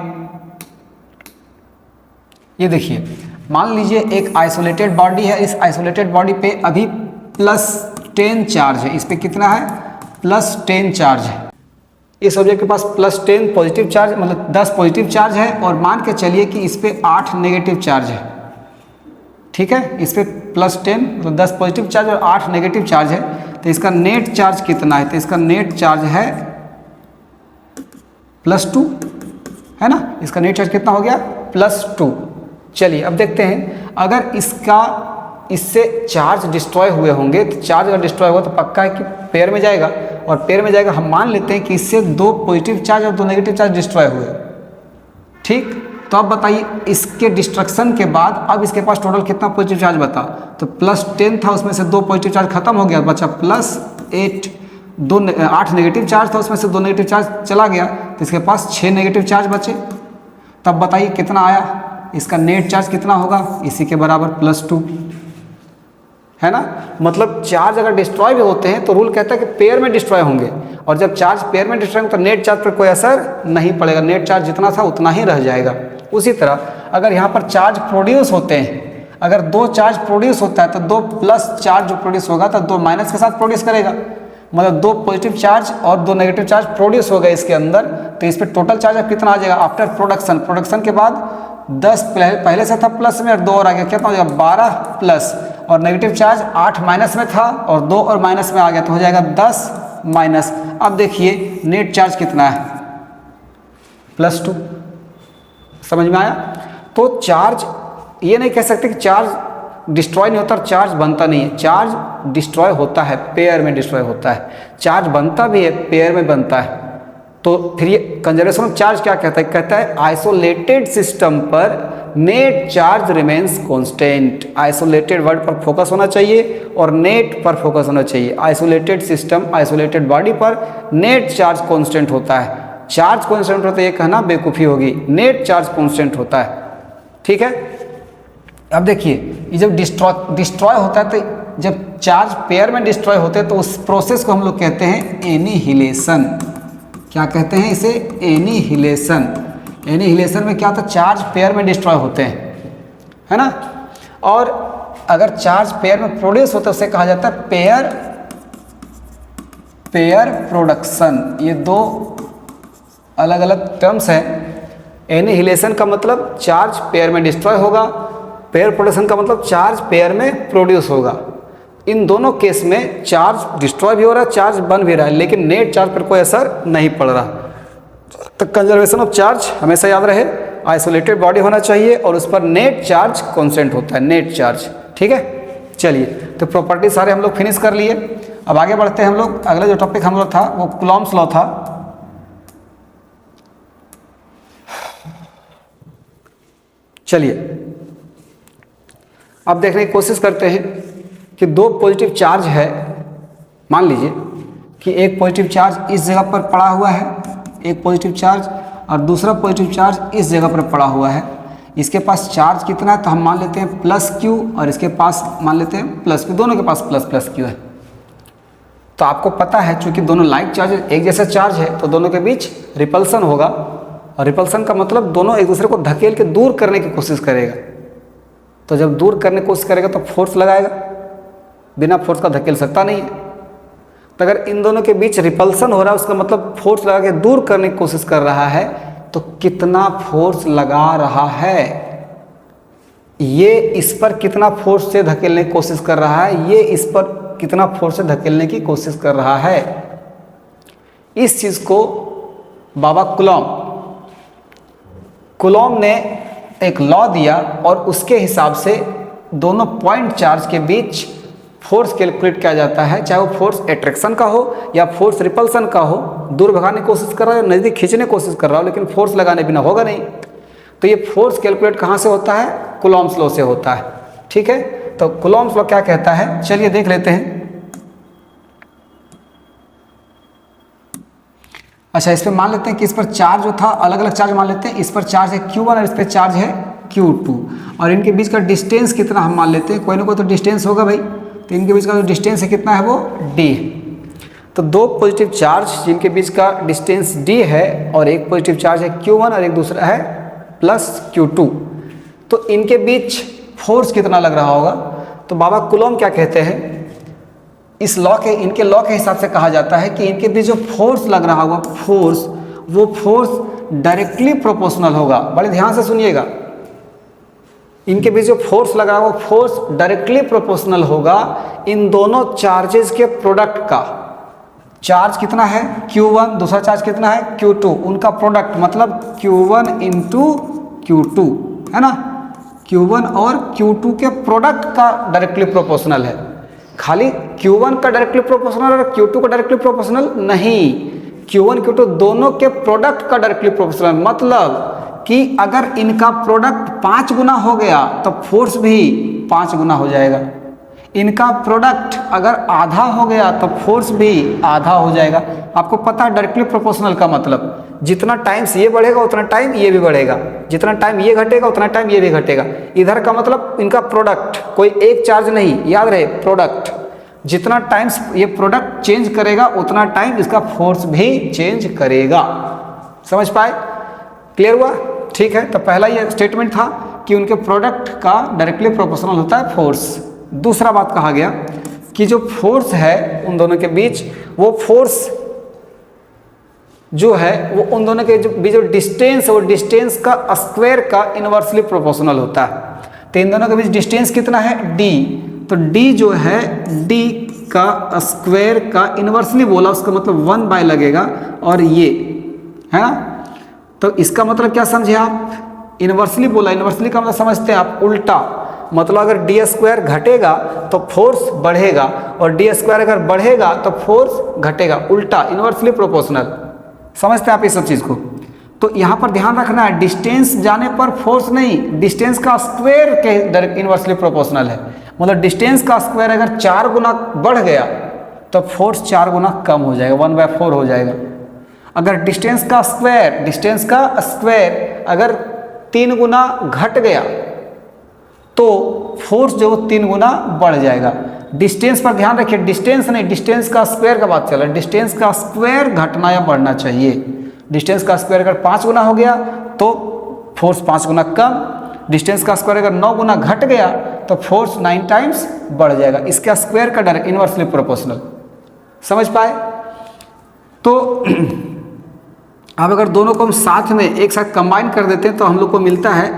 ये देखिए, मान लीजिए एक आइसोलेटेड बॉडी है, इस आइसोलेटेड बॉडी पे अभी +10 चार्ज है, इस पे कितना है, +10 चार्ज है। इस ऑब्जेक्ट के पास +10 पॉजिटिव चार्ज, मतलब 10 पॉजिटिव चार्ज है, और मान के चलिए कि इस पे 8 नेगेटिव चार्ज है। ठीक है, इस पर +10 मतलब 10 पॉजिटिव चार्ज और 8 नेगेटिव चार्ज है, तो इसका नेट चार्ज कितना है, तो इसका नेट चार्ज है +2 है ना, इसका नेट चार्ज कितना हो गया +2। चलिए अब देखते हैं, अगर इससे चार्ज डिस्ट्रॉय हुए होंगे, तो चार्ज अगर डिस्ट्रॉय हुआ तो पक्का है कि पेयर में जाएगा, और पेयर में जाएगा। हम मान लेते हैं कि इससे 2 पॉजिटिव चार्ज और 2 नेगेटिव चार्ज डिस्ट्रॉय हुए, ठीक। तो अब बताइए इसके डिस्ट्रक्शन के बाद अब इसके पास टोटल कितना पॉजिटिव चार्ज बता, तो +10 था, उसमें से 2 पॉजिटिव चार्ज खत्म हो गया, बचा +8, 8 नेगेटिव चार्ज था, उसमें से 2 नेगेटिव चार्ज चला गया, तो इसके पास 6 नेगेटिव चार्ज बचे। तब बताइए कितना आया, इसका नेट चार्ज कितना होगा, इसी के बराबर +2 है ना। मतलब चार्ज अगर डिस्ट्रॉय भी होते हैं तो रूल कहता है कि पेयर में डिस्ट्रॉय होंगे, और जब चार्ज पेयर में डिस्ट्रॉय होंगे तो नेट चार्ज पर कोई असर नहीं पड़ेगा, नेट चार्ज जितना था उतना ही रह जाएगा। उसी तरह अगर यहाँ पर चार्ज प्रोड्यूस होते हैं, अगर 2 चार्ज प्रोड्यूस होता है तो 2 प्लस चार्ज जो प्रोड्यूस होगा तो 2 माइनस के साथ प्रोड्यूस करेगा, मतलब 2 पॉजिटिव चार्ज और 2 नेगेटिव चार्ज प्रोड्यूस हो गए इसके अंदर, तो इस पर टोटल चार्ज अब कितना आ जाएगा आफ्टर प्रोडक्शन के बाद 10 पहले से था प्लस में और 2 और आ गया, कितना हो जाएगा 12 प्लस, और नेगेटिव चार्ज 8 माइनस में था और 2 और माइनस में आ गया, तो हो जाएगा 10 माइनस। अब देखिए नेट चार्ज कितना है +2, समझ में आया। तो चार्ज ये नहीं कह सकते कि चार्ज डिस्ट्रॉय नहीं होता और चार्ज बनता नहीं है, चार्ज डिस्ट्रॉय होता है, पेयर में डिस्ट्रॉय होता है, चार्ज बनता भी है, पेयर में बनता है। तो फिर ये कंजर्वेशन ऑफ चार्ज क्या कहता है, कहता है आइसोलेटेड सिस्टम पर net charge remains constant. Isolated word पर फोकस होना चाहिए और नेट पर फोकस होना चाहिए। आइसोलेटेड सिस्टम, आइसोलेटेड बॉडी पर नेट चार्ज कांस्टेंट होता है, चार्ज कांस्टेंट होता है ये कहना बेवकूफ़ी होगी, नेट चार्ज कांस्टेंट होता है, ठीक है। अब देखिए ये जब डिस्ट्रॉय होता है, तो जब चार्ज पेयर में डिस्ट्रॉय होते हैं तो उस प्रोसेस को हम लोग कहते हैं एनिहिलेशन। क्या कहते हैं इसे, एनिहिलेशन। एनिहिलेशन में क्या होता है, चार्ज पेयर में डिस्ट्रॉय होते हैं, है ना। और अगर चार्ज पेयर में प्रोड्यूस होता है उसे कहा जाता है पेयर प्रोडक्शन। ये 2 अलग अलग टर्म्स हैं। एनिहिलेशन का मतलब चार्ज पेयर में डिस्ट्रॉय होगा, पेयर प्रोडक्शन का मतलब चार्ज पेयर में प्रोड्यूस होगा। इन दोनों केस में चार्ज डिस्ट्रॉय भी हो रहा है, चार्ज बन भी रहा है, लेकिन नेट चार्ज पर कोई असर नहीं पड़ रहा। तो कंजर्वेशन ऑफ चार्ज हमेशा याद रहे, आइसोलेटेड बॉडी होना चाहिए और उस पर नेट चार्ज कांस्टेंट होता है, नेट चार्ज, ठीक है। चलिए तो प्रॉपर्टी सारे हम लोग फिनिश कर लिए। अब आगे बढ़ते हैं हम लोग, अगला जो टॉपिक हम लोग था वो कूलॉम्स लॉ था। चलिए अब देखने की कोशिश करते हैं कि 2 पॉजिटिव चार्ज है, मान लीजिए कि एक पॉजिटिव चार्ज इस जगह पर पड़ा हुआ है, एक पॉजिटिव चार्ज, और दूसरा पॉजिटिव चार्ज इस जगह पर पड़ा हुआ है। इसके पास चार्ज कितना है, तो हम मान लेते हैं +Q और इसके पास मान लेते हैं +Q, दोनों के पास +Q है। तो आपको पता है चूंकि दोनों लाइक चार्ज एक जैसा चार्ज है तो दोनों के बीच रिपल्सन होगा, और रिपल्सन का मतलब दोनों एक दूसरे को धकेल के दूर करने की कोशिश करेगा। तो जब दूर करने की कोशिश करेगा तो फोर्स लगाएगा, बिना फोर्स का धकेल सकता नहीं है। तो अगर इन दोनों के बीच रिपल्सन हो रहा है उसका मतलब फोर्स लगा के दूर करने की कोशिश कर रहा है, तो कितना फोर्स लगा रहा है, ये इस पर कितना फोर्स से धकेलने की कोशिश कर रहा है, ये इस पर कितना फोर्स से धकेलने की कोशिश कर रहा है। इस चीज को बाबा कूलॉम ने एक लॉ दिया और उसके हिसाब से दोनों पॉइंट चार्ज के बीच फोर्स कैलकुलेट किया जाता है, चाहे वो फोर्स अट्रैक्शन का हो या फोर्स रिपल्सन का हो। दूर भगाने की कोशिश कर रहा है, नज़दीक खींचने की कोशिश कर रहा हो, लेकिन फोर्स लगाने बिना होगा नहीं। तो ये फोर्स कैलकुलेट कहाँ से होता है, कूलॉम्स लॉ से होता है, ठीक है। तो कूलॉम्स लॉ क्या कहता है, चलिए देख लेते हैं। अच्छा, इस पर मान लेते हैं कि इस पर चार्ज जो था अलग अलग चार्ज मान लेते हैं, इस पर चार्ज है Q1 और इस पर चार्ज है Q2, और इनके बीच का डिस्टेंस कितना हम मान लेते हैं, कोई ना कोई तो डिस्टेंस होगा भाई। तो इनके बीच का जो डिस्टेंस है कितना है, वो D। तो 2 पॉजिटिव चार्ज जिनके बीच का डिस्टेंस D है और एक पॉजिटिव चार्ज है Q1 और एक दूसरा है +Q2, तो इनके बीच फोर्स कितना लग रहा होगा। तो बाबा कूलॉम क्या कहते हैं, इस लॉ के, इनके लॉ के हिसाब से कहा जाता है कि इनके बीच जो फोर्स लग रहा होगा, वो फोर्स डायरेक्टली प्रोपोर्शनल होगा। बड़े ध्यान से सुनिएगा, इनके बीच जो फोर्स लगा वो फोर्स डायरेक्टली प्रोपोर्शनल होगा इन दोनों चार्जेस के प्रोडक्ट का। चार्ज कितना है Q1, दूसरा चार्ज कितना है Q2, उनका प्रोडक्ट मतलब Q1 इंटू Q2 है ना। Q1 और Q2 के प्रोडक्ट का डायरेक्टली प्रोपोर्शनल है। खाली Q1 का डायरेक्टली प्रोपोर्शनल और Q2 का डायरेक्टली प्रोपोर्शनल नहीं, Q1 Q2 दोनों के प्रोडक्ट का डायरेक्टली प्रोपोर्शनल। मतलब कि अगर इनका प्रोडक्ट 5 गुना हो गया तो फोर्स भी 5 गुना हो जाएगा। इनका प्रोडक्ट अगर आधा हो गया तो फोर्स भी आधा हो जाएगा। आपको पता है डायरेक्टली प्रोपोर्शनल का मतलब जितना टाइम्स ये बढ़ेगा उतना टाइम ये भी बढ़ेगा, जितना टाइम ये घटेगा उतना टाइम ये भी घटेगा। इधर का मतलब इनका प्रोडक्ट, कोई एक चार्ज नहीं, याद रहे प्रोडक्ट। जितना टाइम्स ये प्रोडक्ट चेंज करेगा उतना टाइम इसका फोर्स भी चेंज करेगा। समझ पाए? क्लियर हुआ? ठीक है। तो पहला ये स्टेटमेंट था कि उनके प्रोडक्ट का डायरेक्टली प्रोपोर्शनल होता है फोर्स। दूसरा बात कहा गया कि जो फोर्स है उन दोनों के बीच, वो फोर्स जो है वो उन दोनों के बीच जो डिस्टेंस है वो डिस्टेंस का स्क्वायर का इनवर्सली प्रोपोर्शनल होता है। तो इन दोनों के बीच डिस्टेंस कितना है d, तो d जो है d का स्क्वायर का इनवर्सली बोला, उसका मतलब 1 लगेगा और ये है ना। तो इसका मतलब क्या समझे आप? इनवर्सली बोला, इनवर्सली का मतलब समझते हैं आप उल्टा। मतलब अगर डी स्क्वायर घटेगा तो फोर्स बढ़ेगा और डी स्क्वायर अगर बढ़ेगा तो फोर्स घटेगा, उल्टा इनवर्सली प्रोपोर्शनल। समझते हैं आप इस सब चीज़ को? तो यहाँ पर ध्यान रखना है डिस्टेंस जाने पर फोर्स नहीं, डिस्टेंस का स्क्वायर के डायरेक्ट इनवर्सली प्रोपोर्शनल है। मतलब डिस्टेंस का स्क्वायर अगर 4 गुना बढ़ गया तो फोर्स 4 गुना कम हो जाएगा, 1/4 हो जाएगा। अगर डिस्टेंस का स्क्वायर अगर 3 गुना घट गया तो फोर्स जो 3 गुना बढ़ जाएगा। डिस्टेंस पर ध्यान रखिए, डिस्टेंस नहीं, डिस्टेंस का स्क्वायर का बात चल रहा है। डिस्टेंस का स्क्वायर घटना या बढ़ना चाहिए। डिस्टेंस का स्क्वायर अगर 5 गुना हो गया तो फोर्स 5 गुना कम। डिस्टेंस का स्क्वायर अगर 9 गुना घट गया तो फोर्स 9 टाइम्स बढ़ जाएगा। इसका स्क्वायर का डायरेक्ट इनवर्सली प्रोपोर्शनल। समझ पाए? तो अब अगर दोनों को हम साथ में एक साथ कंबाइन कर देते हैं तो हम लोग को मिलता है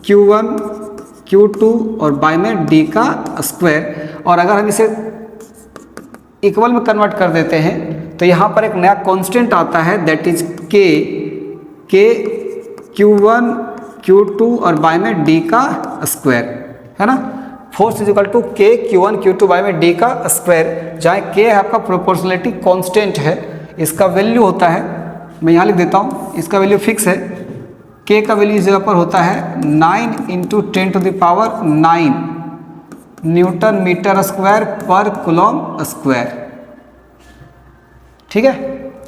Q1 Q2 और बाय में D का स्क्वायर। और अगर हम इसे इक्वल में कन्वर्ट कर देते हैं तो यहाँ पर एक नया कांस्टेंट आता है, that is K Q1 Q2 और बाय में D का स्क्वायर, है ना। Force is equal to K Q1 Q2 by में D का स्क्वायर, जहाँ K है आपका प्रोपोर्शनलिटी कांस्टेंट है। इसका वैल्यू होता है, मैं यहाँ लिख देता हूँ, इसका वैल्यू फिक्स है। K का वैल्यू इस जगह पर होता है 9 × 10⁹ न्यूटन मीटर स्क्वायर पर कूलम स्क्वायर। ठीक है,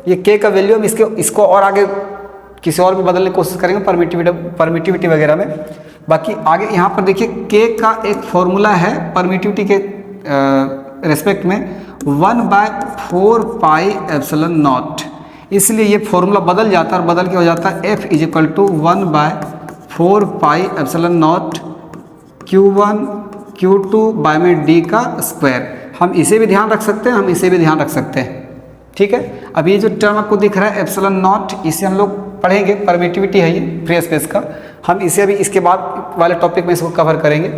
ये K का वैल्यू हम इसको और आगे किसी और भी बदलने की कोशिश करेंगे परमिटिविटी वगैरह में। बाकी आगे यहाँ पर देखिए K का एक फॉर्मूला है परमिटिविटी के रेस्पेक्ट में 1/4πε0। इसलिए ये फॉर्मूला बदल जाता है और बदल के हो जाता है F is equal to 1/4πε0 Q1 Q2 by में D का स्क्वायर। हम इसे भी ध्यान रख सकते हैं, हम इसे भी ध्यान रख सकते हैं। ठीक है, अब ये जो टर्म आपको दिख रहा है एप्सिलॉन0, इसे हम लोग पढ़ेंगे, परमिटिविटी है ये फ्री स्पेस का। हम इसे अभी इसके बाद वाले टॉपिक में इसको कवर करेंगे।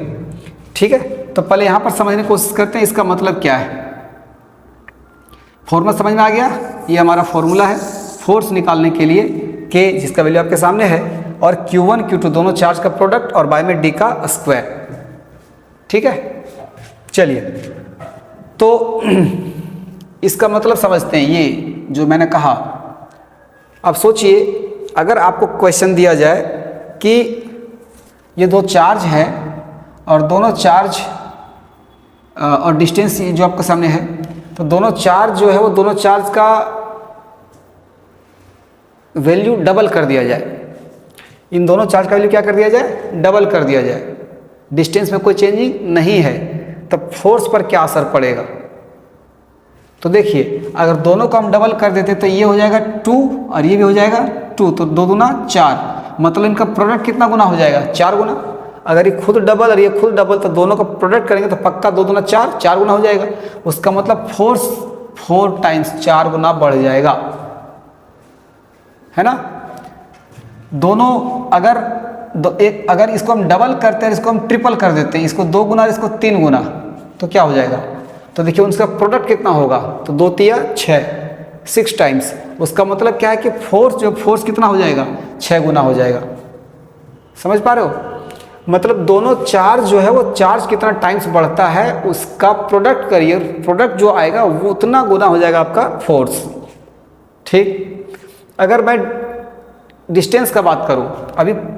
ठीक है, तो पहले यहाँ पर समझने की कोशिश करते हैं इसका मतलब क्या है। फॉर्मूला समझ में आ गया? ये हमारा फॉर्मूला है फोर्स निकालने के लिए, K जिसका वैल्यू आपके सामने है और Q1 Q2 दोनों चार्ज का प्रोडक्ट और बाय में D का स्क्वायर। ठीक है, चलिए तो इसका मतलब समझते हैं ये जो मैंने कहा। अब सोचिए अगर आपको क्वेश्चन दिया जाए कि ये दो चार्ज है और दोनों चार्ज और डिस्टेंस जो आपके सामने है, तो दोनों चार्ज जो है वो दोनों चार्ज का वैल्यू डबल कर दिया जाए। इन दोनों चार्ज का वैल्यू क्या कर दिया जाए? डबल कर दिया जाए। डिस्टेंस में कोई चेंजिंग नहीं है, तब फोर्स पर क्या असर पड़ेगा? तो देखिए अगर दोनों को हम डबल कर देते तो ये हो जाएगा 2 और ये भी हो जाएगा 2, तो 2 दूना 4, मतलब इनका प्रोडक्ट कितना गुना हो जाएगा? 4 गुना। अगर ये खुद डबल और ये खुद डबल तो दोनों का प्रोडक्ट करेंगे तो पक्का 2 दूना 4, 4 गुना हो जाएगा। उसका मतलब फोर्स 4 टाइम्स 4 गुना बढ़ जाएगा, है ना। दोनों अगर एक अगर इसको हम डबल करते हैं, इसको हम ट्रिपल कर देते हैं, इसको 2 गुना, इसको 3 गुना, तो क्या हो जाएगा? तो देखिए उसका प्रोडक्ट कितना होगा, तो 2 तिया 6, 6 टाइम्स। उसका मतलब क्या है कि फोर्स कितना हो जाएगा, 6 गुना हो जाएगा। समझ पा रहे हो? मतलब दोनों चार्ज जो है वो चार्ज कितना टाइम्स बढ़ता है, उसका प्रोडक्ट करिए, प्रोडक्ट जो आएगा वो उतना गुना हो जाएगा आपका फोर्स। ठीक, अगर मैं डिस्टेंस का बात करूं,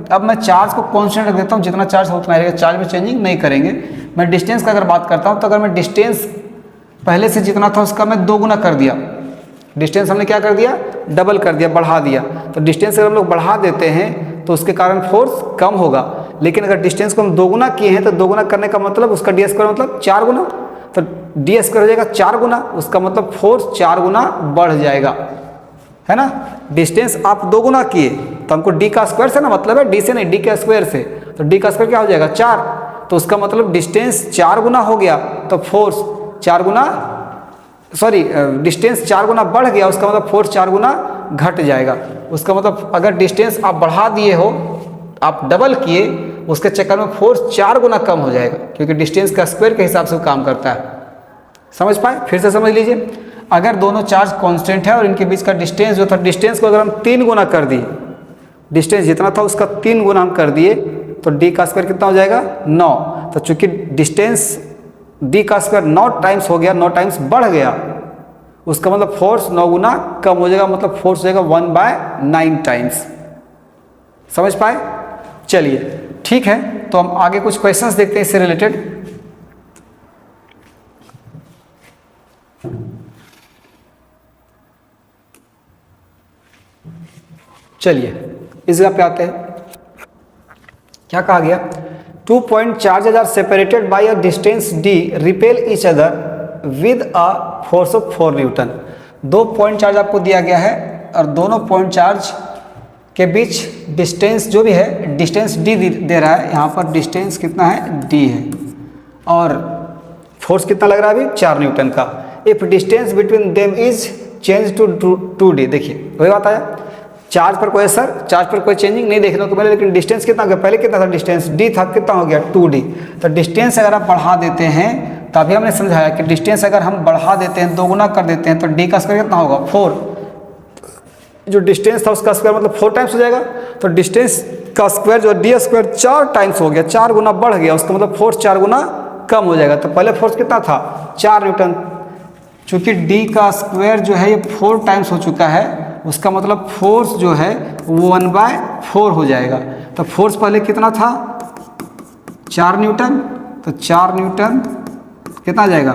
अब मैं चार्ज को कांस्टेंट रख देता हूं, जितना चार्ज हो उतना रहेगा, चार्ज में चेंजिंग नहीं करेंगे। मैं डिस्टेंस का अगर बात करता हूं, तो अगर मैं डिस्टेंस पहले से जितना था उसका मैं 2 गुना कर दिया, डिस्टेंस हमने क्या कर दिया, डबल कर दिया, बढ़ा दिया। तो डिस्टेंस अगर हम लोग बढ़ा देते हैं तो उसके कारण फोर्स कम होगा। लेकिन अगर डिस्टेंस को हम 2 गुना किए हैं, तो 2 गुना करने का मतलब उसका डी स्क्वायर मतलब 4 गुना, तो डी स्क्वायर हो जाएगा 4 गुना, उसका मतलब फोर्स 4 गुना बढ़ जाएगा, है ना। डिस्टेंस आप 2 गुना किए तो हमको डी का स्क्वायर से ना मतलब है, डी से नहीं, डी के स्क्वायर से, तो डी का स्क्वायर क्या हो जाएगा 4, तो उसका मतलब डिस्टेंस 4 गुना हो गया, तो फोर्स 4 गुना, सॉरी डिस्टेंस 4 गुना बढ़ गया, उसका मतलब फोर्स 4 गुना घट जाएगा। उसका मतलब अगर डिस्टेंस आप बढ़ा दिए हो, आप डबल किए, उसके चक्कर में फोर्स 4 गुना कम हो जाएगा, क्योंकि डिस्टेंस का स्क्वायर के हिसाब से वो काम करता है। समझ पाए? फिर से समझ लीजिए, अगर दोनों चार्ज कांस्टेंट है और इनके बीच का डिस्टेंस जो था, डिस्टेंस को अगर हम 3 गुना कर दिए, डिस्टेंस जितना था उसका 3 गुना हम कर दिए, तो डी का स्क्वायर कितना हो जाएगा 9। तो चूंकि डिस्टेंस डी का स्क्वायर 9 टाइम्स हो गया, 9 टाइम्स बढ़ गया, उसका मतलब फोर्स 9 गुना कम हो जाएगा, मतलब फोर्स हो जाएगा 1/9 टाइम्स। समझ पाए? चलिए ठीक है, तो हम आगे कुछ क्वेश्चंस देखते हैं इससे रिलेटेड। चलिए इस जगह पे आते हैं, क्या कहा गया, 2 point charges are separated by a distance d repel each other with a force of 4 newton. 2 point charge आपको दिया गया है और दोनों पॉइंट चार्ज के बीच डिस्टेंस जो भी है, डिस्टेंस d दे रहा है, यहाँ पर डिस्टेंस कितना है d है, और फोर्स कितना लग रहा है अभी 4 न्यूटन का। If distance between them is change to 2d, देखिए वही बात आया, चार्ज पर कोई असर, चार्ज पर कोई चेंजिंग नहीं देखने को मिले, लेकिन डिस्टेंस कितना हो गया, पहले कितना था डिस्टेंस d था, कितना हो गया 2d। तो डिस्टेंस अगर आप बढ़ा देते हैं, तभी हमने समझाया कि डिस्टेंस अगर हम बढ़ा देते हैं, 2 गुना कर देते हैं, तो d का स्क्वायर कितना होगा 4, जो डिस्टेंस था उसका स्क्वायर मतलब 4 टाइम्स हो जाएगा। तो डिस्टेंस का स्क्वायर जो डी स्क्वायर 4 टाइम्स हो गया, 4 गुना बढ़ गया, उसका मतलब फोर्स 4 गुना कम हो जाएगा। तो पहले फोर्स कितना था 4 न्यूटन, चूंकि डी का स्क्वायर जो है ये 4 टाइम्स हो चुका है, उसका मतलब फोर्स जो है वो 1/4 हो जाएगा। तो फोर्स पहले कितना था 4 न्यूटन, तो 4 न्यूटन कितना आ जाएगा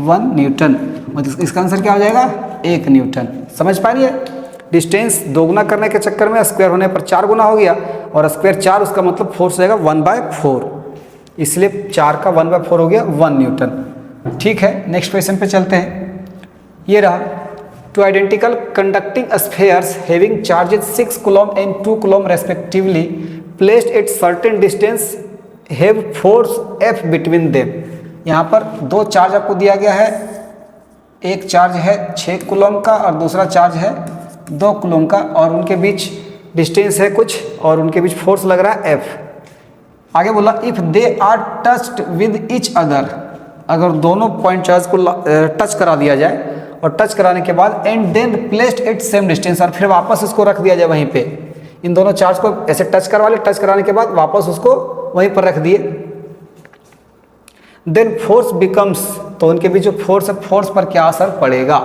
1 न्यूटन, मतलब इसका आंसर क्या हो जाएगा 1 न्यूटन। समझ पा रही है? डिस्टेंस 2 गुना करने के चक्कर में स्क्वायर होने पर 4 गुना हो गया, और स्क्वायर 4, उसका मतलब फोर्स हो जाएगा 1/4, इसलिए 4 का 1/4 हो गया 1 न्यूटन। ठीक है, नेक्स्ट क्वेश्चन पे चलते हैं। ये रहा, two identical conducting spheres having charges 6 coulomb and 2 coulomb respectively placed at certain distance have force F between them. यहाँ पर 2 चार्ज आपको दिया गया है, एक चार्ज है 6 कूलम का और दूसरा चार्ज है 2 कूलम का, और उनके बीच डिस्टेंस है कुछ, और उनके बीच फोर्स लग रहा है F। आगे बोला if they are touched with each other, अगर दोनों पॉइंट चार्ज को टच करा दिया जाए, और टच कराने के बाद and then placed at same distance, और फिर वापस इसको रख दिया जाए वहीं पे, इन दोनों चार्ज को ऐसे टच करवा ले, टच कराने के बाद वापस उसको वहीं पर रख दिए, देन फोर्स बिकम्स, तो उनके बीच जो फोर्स है, फोर्स पर क्या असर पड़ेगा।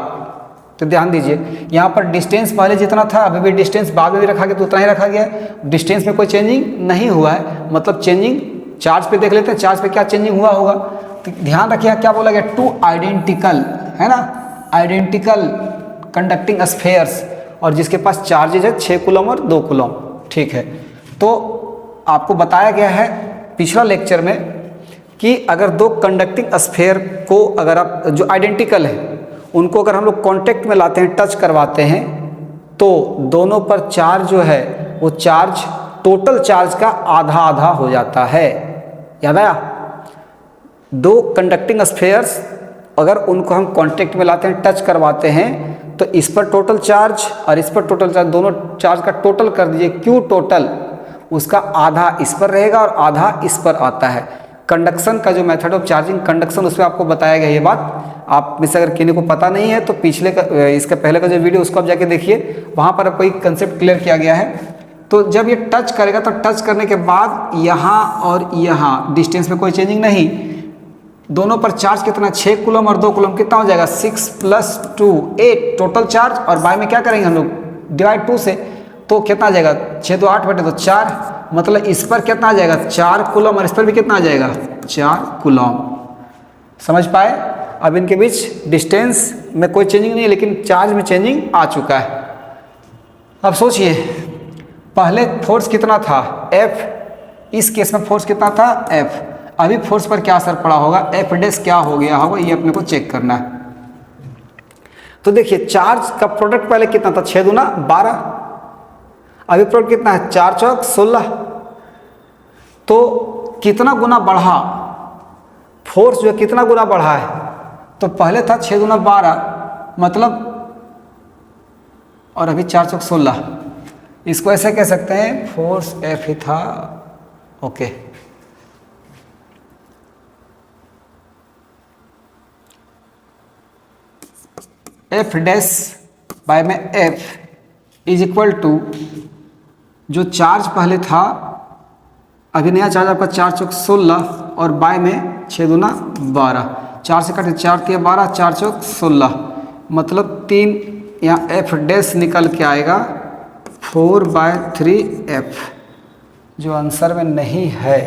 तो ध्यान दीजिए, यहाँ पर डिस्टेंस पहले जितना था अभी भी डिस्टेंस बाद में भी रखा गया तो उतना ही रखा गया, डिस्टेंस में कोई चेंजिंग नहीं हुआ है, मतलब चेंजिंग चार्ज पे देख लेते हैं, चार्ज पे क्या चेंजिंग हुआ होगा। तो ध्यान रखिए क्या बोला गया, 2 आइडेंटिकल, है ना, आइडेंटिकल कंडक्टिंग स्फेयर्स, और जिसके पास चार्जेज है 6 कूलम और 2 कूलम। ठीक है, तो आपको बताया गया है पिछला लेक्चर में कि अगर 2 कंडक्टिंग स्फेयर को अगर आप जो आइडेंटिकल है उनको अगर हम लोग कांटेक्ट में लाते हैं, टच करवाते हैं, तो दोनों पर चार्ज जो है वो चार्ज टोटल चार्ज का आधा आधा हो जाता है। याद आया? 2 कंडक्टिंग स्फेयर्स अगर उनको हम कांटेक्ट में लाते हैं, टच करवाते हैं, तो इस पर टोटल चार्ज और इस पर टोटल चार्ज, दोनों चार्ज का टोटल कर दीजिए, Q टोटल, उसका आधा इस पर रहेगा और आधा इस पर आता है। कंडक्शन का जो मेथड ऑफ चार्जिंग कंडक्शन, उसमें आपको बताया गया ये बात। आप में से अगर किसी को पता नहीं है तो पिछले का इसका पहले का जो वीडियो उसको आप जाके देखिए, वहाँ पर आपको एक कंसेप्ट क्लियर किया गया है। तो जब ये टच करेगा तो टच करने के बाद यहाँ और यहाँ डिस्टेंस में कोई चेंजिंग नहीं, दोनों पर चार्ज कितना 6 कूलम और 2 कूलम कितना हो जाएगा 6 + 2 8 टोटल चार्ज, और बाय में क्या करेंगे हम लोग डिवाइड 2 से, तो कितना आ जाएगा 6 2 8 बटे तो 4, मतलब इस पर कितना आ जाएगा 4 कूलम और इस पर भी कितना आ जाएगा 4 कूलम। समझ पाए? अब इनके बीच डिस्टेंस में कोई चेंजिंग नहीं है, लेकिन चार्ज में चेंजिंग आ चुका है। अब सोचिए पहले फोर्स कितना था F, इस केस में फोर्स कितना था F, अभी फोर्स पर क्या असर पड़ा होगा, F डैश क्या हो गया होगा, ये अपने को चेक करना है। तो देखिए चार्ज का प्रोडक्ट पहले कितना था 6 दूना 12, अभी प्रोडक्ट कितना है 4 चौक 16, तो कितना गुना बढ़ा फोर्स, जो कितना गुना बढ़ा है, तो पहले था 6 दूना 12 मतलब, और अभी 4 चौक 16, इसको ऐसे कह सकते हैं फोर्स F ही था। ओके, F डैश बाय में F इज इक्वल टू, जो चार्ज पहले था, अभी नया चार्ज आपका 4 चौक 16 और बाय में 6 दूना 12, 4 से कटे 4 3 12, 4 चौक 16, मतलब 3, यहाँ F डैश निकल के आएगा 4/3F, जो आंसर में नहीं है,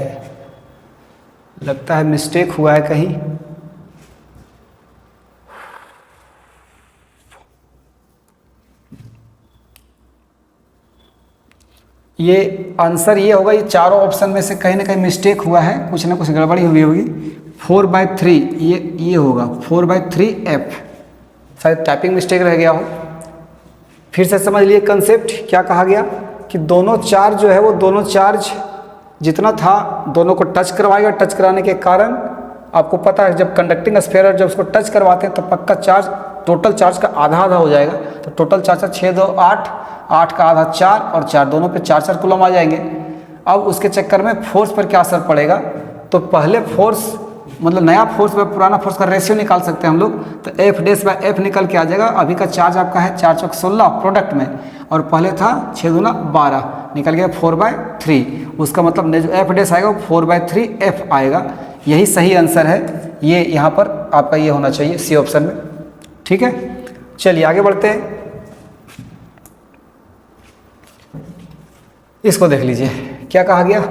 लगता है मिस्टेक हुआ है कहीं। ये आंसर ये होगा, ये चारों ऑप्शन में से कहीं ना कहीं मिस्टेक हुआ है, कुछ ना कुछ गड़बड़ी हुई होगी। 4/3 ये होगा 4/3F, शायद टाइपिंग मिस्टेक रह गया हो। फिर से समझ लिए कंसेप्ट क्या कहा गया, कि दोनों चार्ज जो है वो दोनों चार्ज जितना था दोनों को टच करवाएगा, टच कराने के कारण आपको पता है जब कंडक्टिंग स्फीयर जब उसको टच करवाते हैं तो पक्का चार्ज टोटल चार्ज का आधा आधा हो जाएगा। तो टोटल चार्ज 6 2 8, 8 का आधा 4 और 4, दोनों पे 4 4 कूलम आ जाएंगे। अब उसके चक्कर में फोर्स पर क्या असर पड़ेगा, तो पहले फोर्स मतलब नया फोर्स व पुराना फोर्स का रेशियो निकाल सकते हैं हम लोग, तो F डैश बाय F निकल के आ जाएगा। अभी का चार्ज आपका है 4 चौक 16 प्रोडक्ट में, और पहले था 6 दूना 12, निकल गया 4/3, उसका मतलब जो F डैश आएगा वो 4/3F आएगा। यही सही आंसर है, ये यहाँ पर आपका ये होना चाहिए सी ऑप्शन में। ठीक है, चलिए आगे बढ़ते हैं। इसको देख लीजिए क्या कहा गया,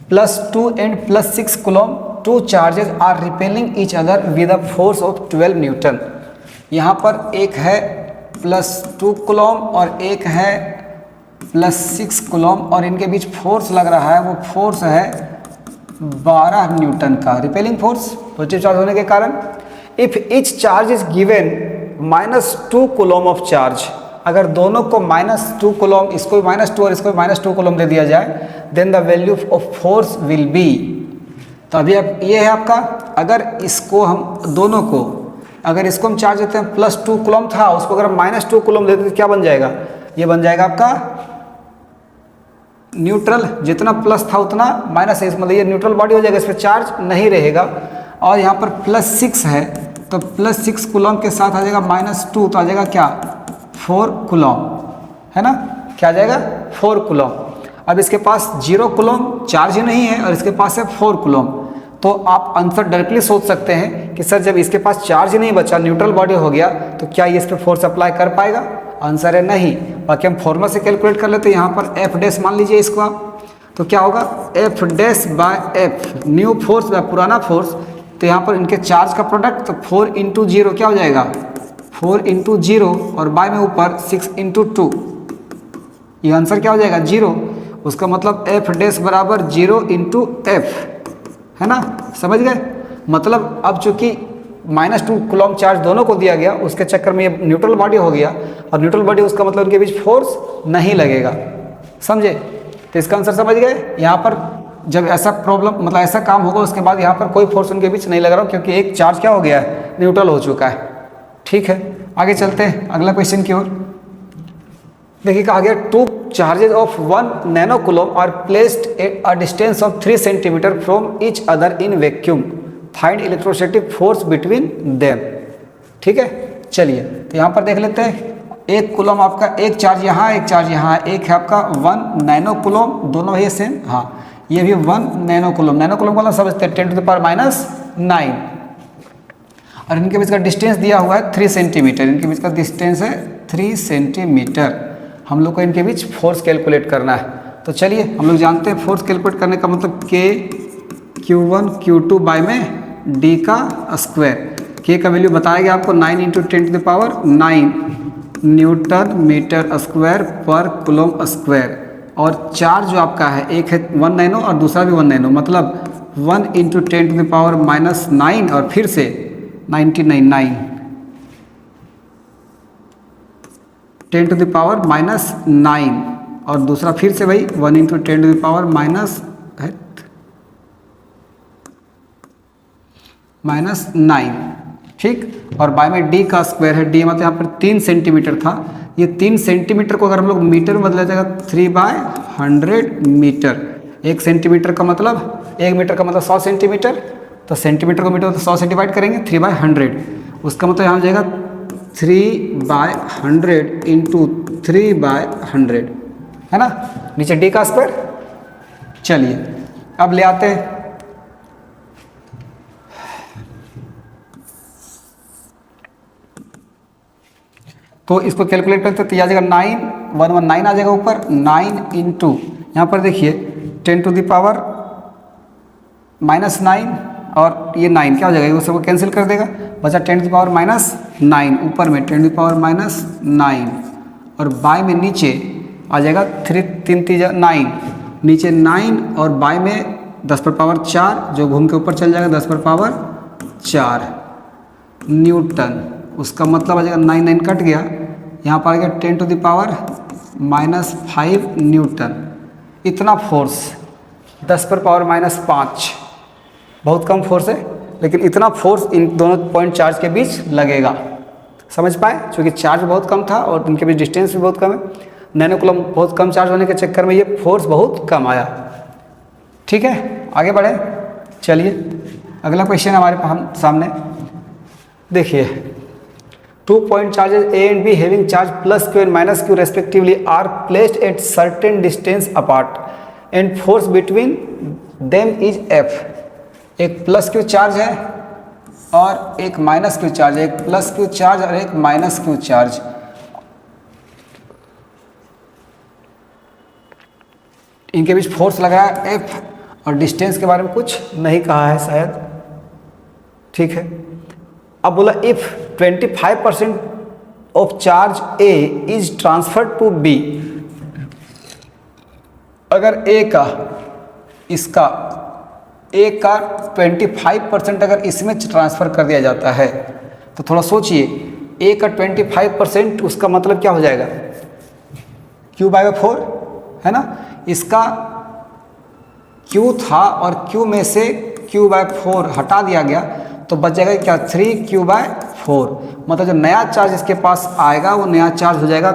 +2 and +6 कूलम, 2 charges are repelling each other with a force of 12 newton. यहाँ पर एक है +2 कूलम और एक है +6 कूलम, और इनके बीच फोर्स लग रहा है, वो फोर्स है 12 न्यूटन का, रिपेलिंग फोर्स पॉजिटिव चार्ज होने के कारण। If each charge is given -2 coulomb of charge, अगर दोनों को -2 कूलम, इसको -2 और इसको -2 कूलम दे दिया जाए, then the value of force will be. तो अभी अब ये है आपका, अगर इसको हम दोनों को, अगर इसको हम चार्ज देते हैं +2 कूलम था, उसको अगर हम -2 कूलम देते तो क्या बन जाएगा, ये बन जाएगा आपका न्यूट्रल, जितना प्लस था उतना माइनस है, मतलब ये न्यूट्रल बॉडी हो जाएगा, इस पर चार्ज नहीं रहेगा। और यहाँ पर +6 है तो +6 कूलम के साथ आ जाएगा -2, तो आ जाएगा क्या 4 कूलम, है ना, क्या आ जाएगा 4 कूलम। अब इसके पास 0 कूलम चार्ज ही नहीं है और इसके पास है 4 कूलम, तो आप आंसर डायरेक्टली सोच सकते हैं कि सर जब इसके पास चार्ज ही नहीं बचा, न्यूट्रल बॉडी हो गया, तो क्या ये इस पर फोर्स अप्लाई कर पाएगा, आंसर है नहीं। बाकी हम फॉर्मूला से कैलकुलेट कर लेते हैं, यहाँ पर F डैश मान लीजिए इसको आप, तो क्या होगा F dash by F, new force by पुराना फोर्स, तो यहाँ पर इनके चार्ज का प्रोडक्ट, तो 4 × 0 क्या हो जाएगा 4 × 0, और बाय में ऊपर 6 × 2, ये आंसर क्या हो जाएगा 0। उसका मतलब F डैश बराबर 0 × F, है ना, समझ गए। मतलब अब चूंकि -2 कूलम चार्ज दोनों को दिया गया, उसके चक्कर में ये न्यूट्रल बॉडी हो गया, और न्यूट्रल बॉडी उसका मतलब उनके बीच फोर्स नहीं लगेगा, समझे। तो इसका आंसर समझ गए। यहाँ पर जब ऐसा प्रॉब्लम मतलब ऐसा काम होगा, उसके बाद यहाँ पर कोई फोर्स उनके बीच नहीं लग रहा, क्योंकि एक चार्ज क्या हो गया है, न्यूट्रल हो चुका है। ठीक है, आगे चलते हैं अगला क्वेश्चन की ओर। देखिए कहा गया two charges of 1 nano coulomb are placed at a distance of 3 centimetre from each other in vacuum, find electrostatic force between them. ठीक है, चलिए तो यहाँ पर देख लेते हैं। एक कूलम आपका, एक चार्ज यहाँ, एक चार्ज यहाँ, एक है आपका 1 नैनो कूलम, दोनों है सेम। हाँ, ये भी 1 नैनो कूलम, नैनो कूलम वाला समझते हैं 10⁻⁹ और इनके बीच का डिस्टेंस दिया हुआ है 3 सेंटीमीटर। इनके बीच का डिस्टेंस है 3 सेंटीमीटर। हम लोग को इनके बीच फोर्स कैलकुलेट करना है। तो चलिए हम लोग जानते हैं फोर्स कैलकुलेट करने का मतलब K Q1 Q2 बाय में D का स्क्वायर। K का वैल्यू बताया गया आपको 9 × 10⁹ न्यूटन मीटर स्क्वायर पर कूलम स्क्वायर। और चार्ज जो आपका है, एक है 1 नैनो और दूसरा भी 1 नैनो, मतलब 1 × 10⁻⁹ और फिर से 99 10⁻⁹ और दूसरा फिर से भाई 1 × 10⁻⁹ ठीक। और बाय में D का स्क्वायर है, D मतलब यहाँ पर 3 सेंटीमीटर था। ये 3 सेंटीमीटर को अगर हम लोग मीटर में बदला जाएगा 3/100 मीटर। 1 सेंटीमीटर का मतलब 1 मीटर का मतलब 100 सेंटीमीटर, तो सेंटीमीटर को मीटर तो 100 से डिवाइड करेंगे 3/100। उसका मतलब यहाँ हो जाएगा 3/100 × 3/100, है ना, नीचे D का स्क्वायर। चलिए अब ले आते हैं। तो इसको कैलकुलेट करते तो आ जाएगा 9 आ जाएगा ऊपर, 9 × यहाँ पर देखिए 10⁻⁻⁹ और ये 9 क्या हो जाएगा, वो सबको कैंसिल कर देगा, बचा 10⁻⁻⁹ ऊपर में 10⁻⁹ और बाय में नीचे आ जाएगा 3 × 9, नीचे 9 और बाय में 10⁻⁴ जो घूम के ऊपर चल जाएगा 10⁻⁴ न्यूटन। उसका मतलब आ जाएगा 9 कट गया, यहाँ पर आ गया 10⁻⁻5 न्यूटन। इतना फोर्स 10⁻⁻5 बहुत कम फोर्स है, लेकिन इतना फोर्स इन दोनों पॉइंट चार्ज के बीच लगेगा। समझ पाए, क्योंकि चार्ज बहुत कम था और इनके बीच डिस्टेंस भी बहुत कम है। नैनो कूलम बहुत कम चार्ज होने के चक्कर में ये फोर्स बहुत कम आया। ठीक है, आगे बढ़े। चलिए अगला क्वेश्चन हमारे सामने देखिए, 2 point charges A and B having charge +Q and -Q respectively are placed at certain distance apart and force between them is F। एक +Q चार्ज है और एक -Q चार्ज है, एक +Q चार्ज और एक -Q चार्ज। इनके बीच force लगा है F और डिस्टेंस के बारे में कुछ नहीं कहा है शायद। ठीक है, अब बोला if 25% of charge A is transferred to B, अगर A का 25% अगर इसमें ट्रांसफ़र कर दिया जाता है, तो थोड़ा सोचिए, A का 25% उसका मतलब क्या हो जाएगा, Q/4 है ना। इसका Q था और Q में से Q/4 हटा दिया गया तो बच जाएगा क्या, 3Q/4। मतलब जो नया चार्ज इसके पास आएगा वो नया चार्ज हो जाएगा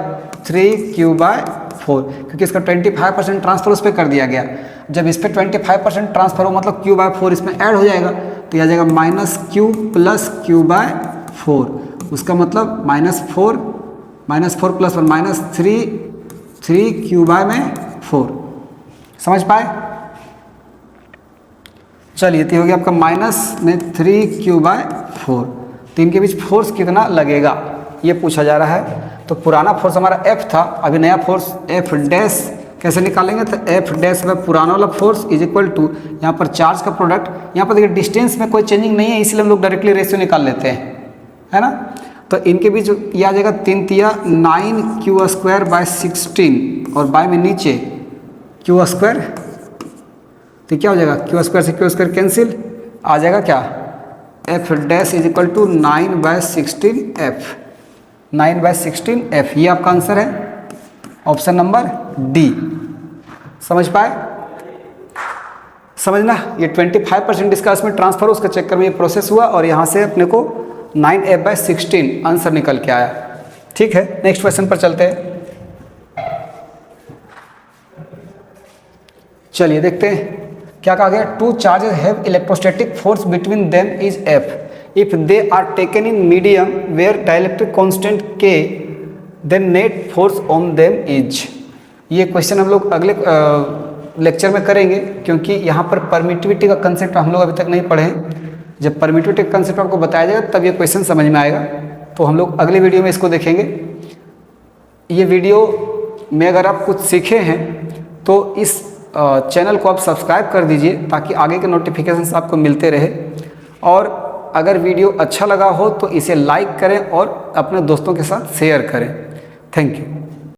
3Q/4, क्योंकि इसका 25% ट्रांसफर उस पर कर दिया गया। जब इस पर 25% ट्रांसफर हो मतलब Q/4 इसमें ऐड हो जाएगा, तो यह आ जाएगा -Q + Q/4। उसका मतलब -4 +1 -3Q/4। समझ पाए। चलिए तो हो गया आपका -3Q/4। तो इनके बीच फोर्स कितना लगेगा ये पूछा जा रहा है। तो पुराना फोर्स हमारा F था, अभी नया फोर्स F' कैसे निकालेंगे, तो F' में पुराना वाला फोर्स इज इक्वल टू यहाँ पर चार्ज का प्रोडक्ट। यहाँ पर देखिए डिस्टेंस में कोई चेंजिंग नहीं है, इसलिए हम लोग डायरेक्टली रेशियो निकाल लेते हैं, है ना। तो इनके बीच ये आ जाएगा 3×3 9Q²/16 और बाय में नीचे Q²। तो क्या हो जाएगा, Q² से Q² कैंसिल, आ जाएगा क्या, F' is equal to 9/16F। 9/16F ये आपका आंसर है, ऑप्शन नंबर डी। समझ पाए। समझना, ये 25% इसका इसमें ट्रांसफर उसके चक्कर में ये प्रोसेस हुआ और यहाँ से अपने को 9F/16 आंसर निकल के आया। ठीक है, नेक्स्ट क्वेश्चन पर चलते हैं। चलिए देखते हैं क्या कहा गया। Two charges have electrostatic force between them is F if they are taken in medium where dielectric constant K then net force on them is. ये क्वेश्चन हम लोग अगले लेक्चर में करेंगे, क्योंकि यहाँ पर परमिटिविटी का कंसेप्ट हम लोग अभी तक नहीं पढ़े हैं। जब परमिटिविटी का कंसेप्ट आपको बताया जाएगा तब ये क्वेश्चन समझ में आएगा, तो हम लोग अगले वीडियो में इसको देखेंगे। ये वीडियो में अगर आप कुछ सीखे हैं तो इस चैनल को आप सब्सक्राइब कर दीजिए ताकि आगे के नोटिफिकेशंस आपको मिलते रहे। और अगर वीडियो अच्छा लगा हो तो इसे लाइक करें और अपने दोस्तों के साथ शेयर करें। Thank you.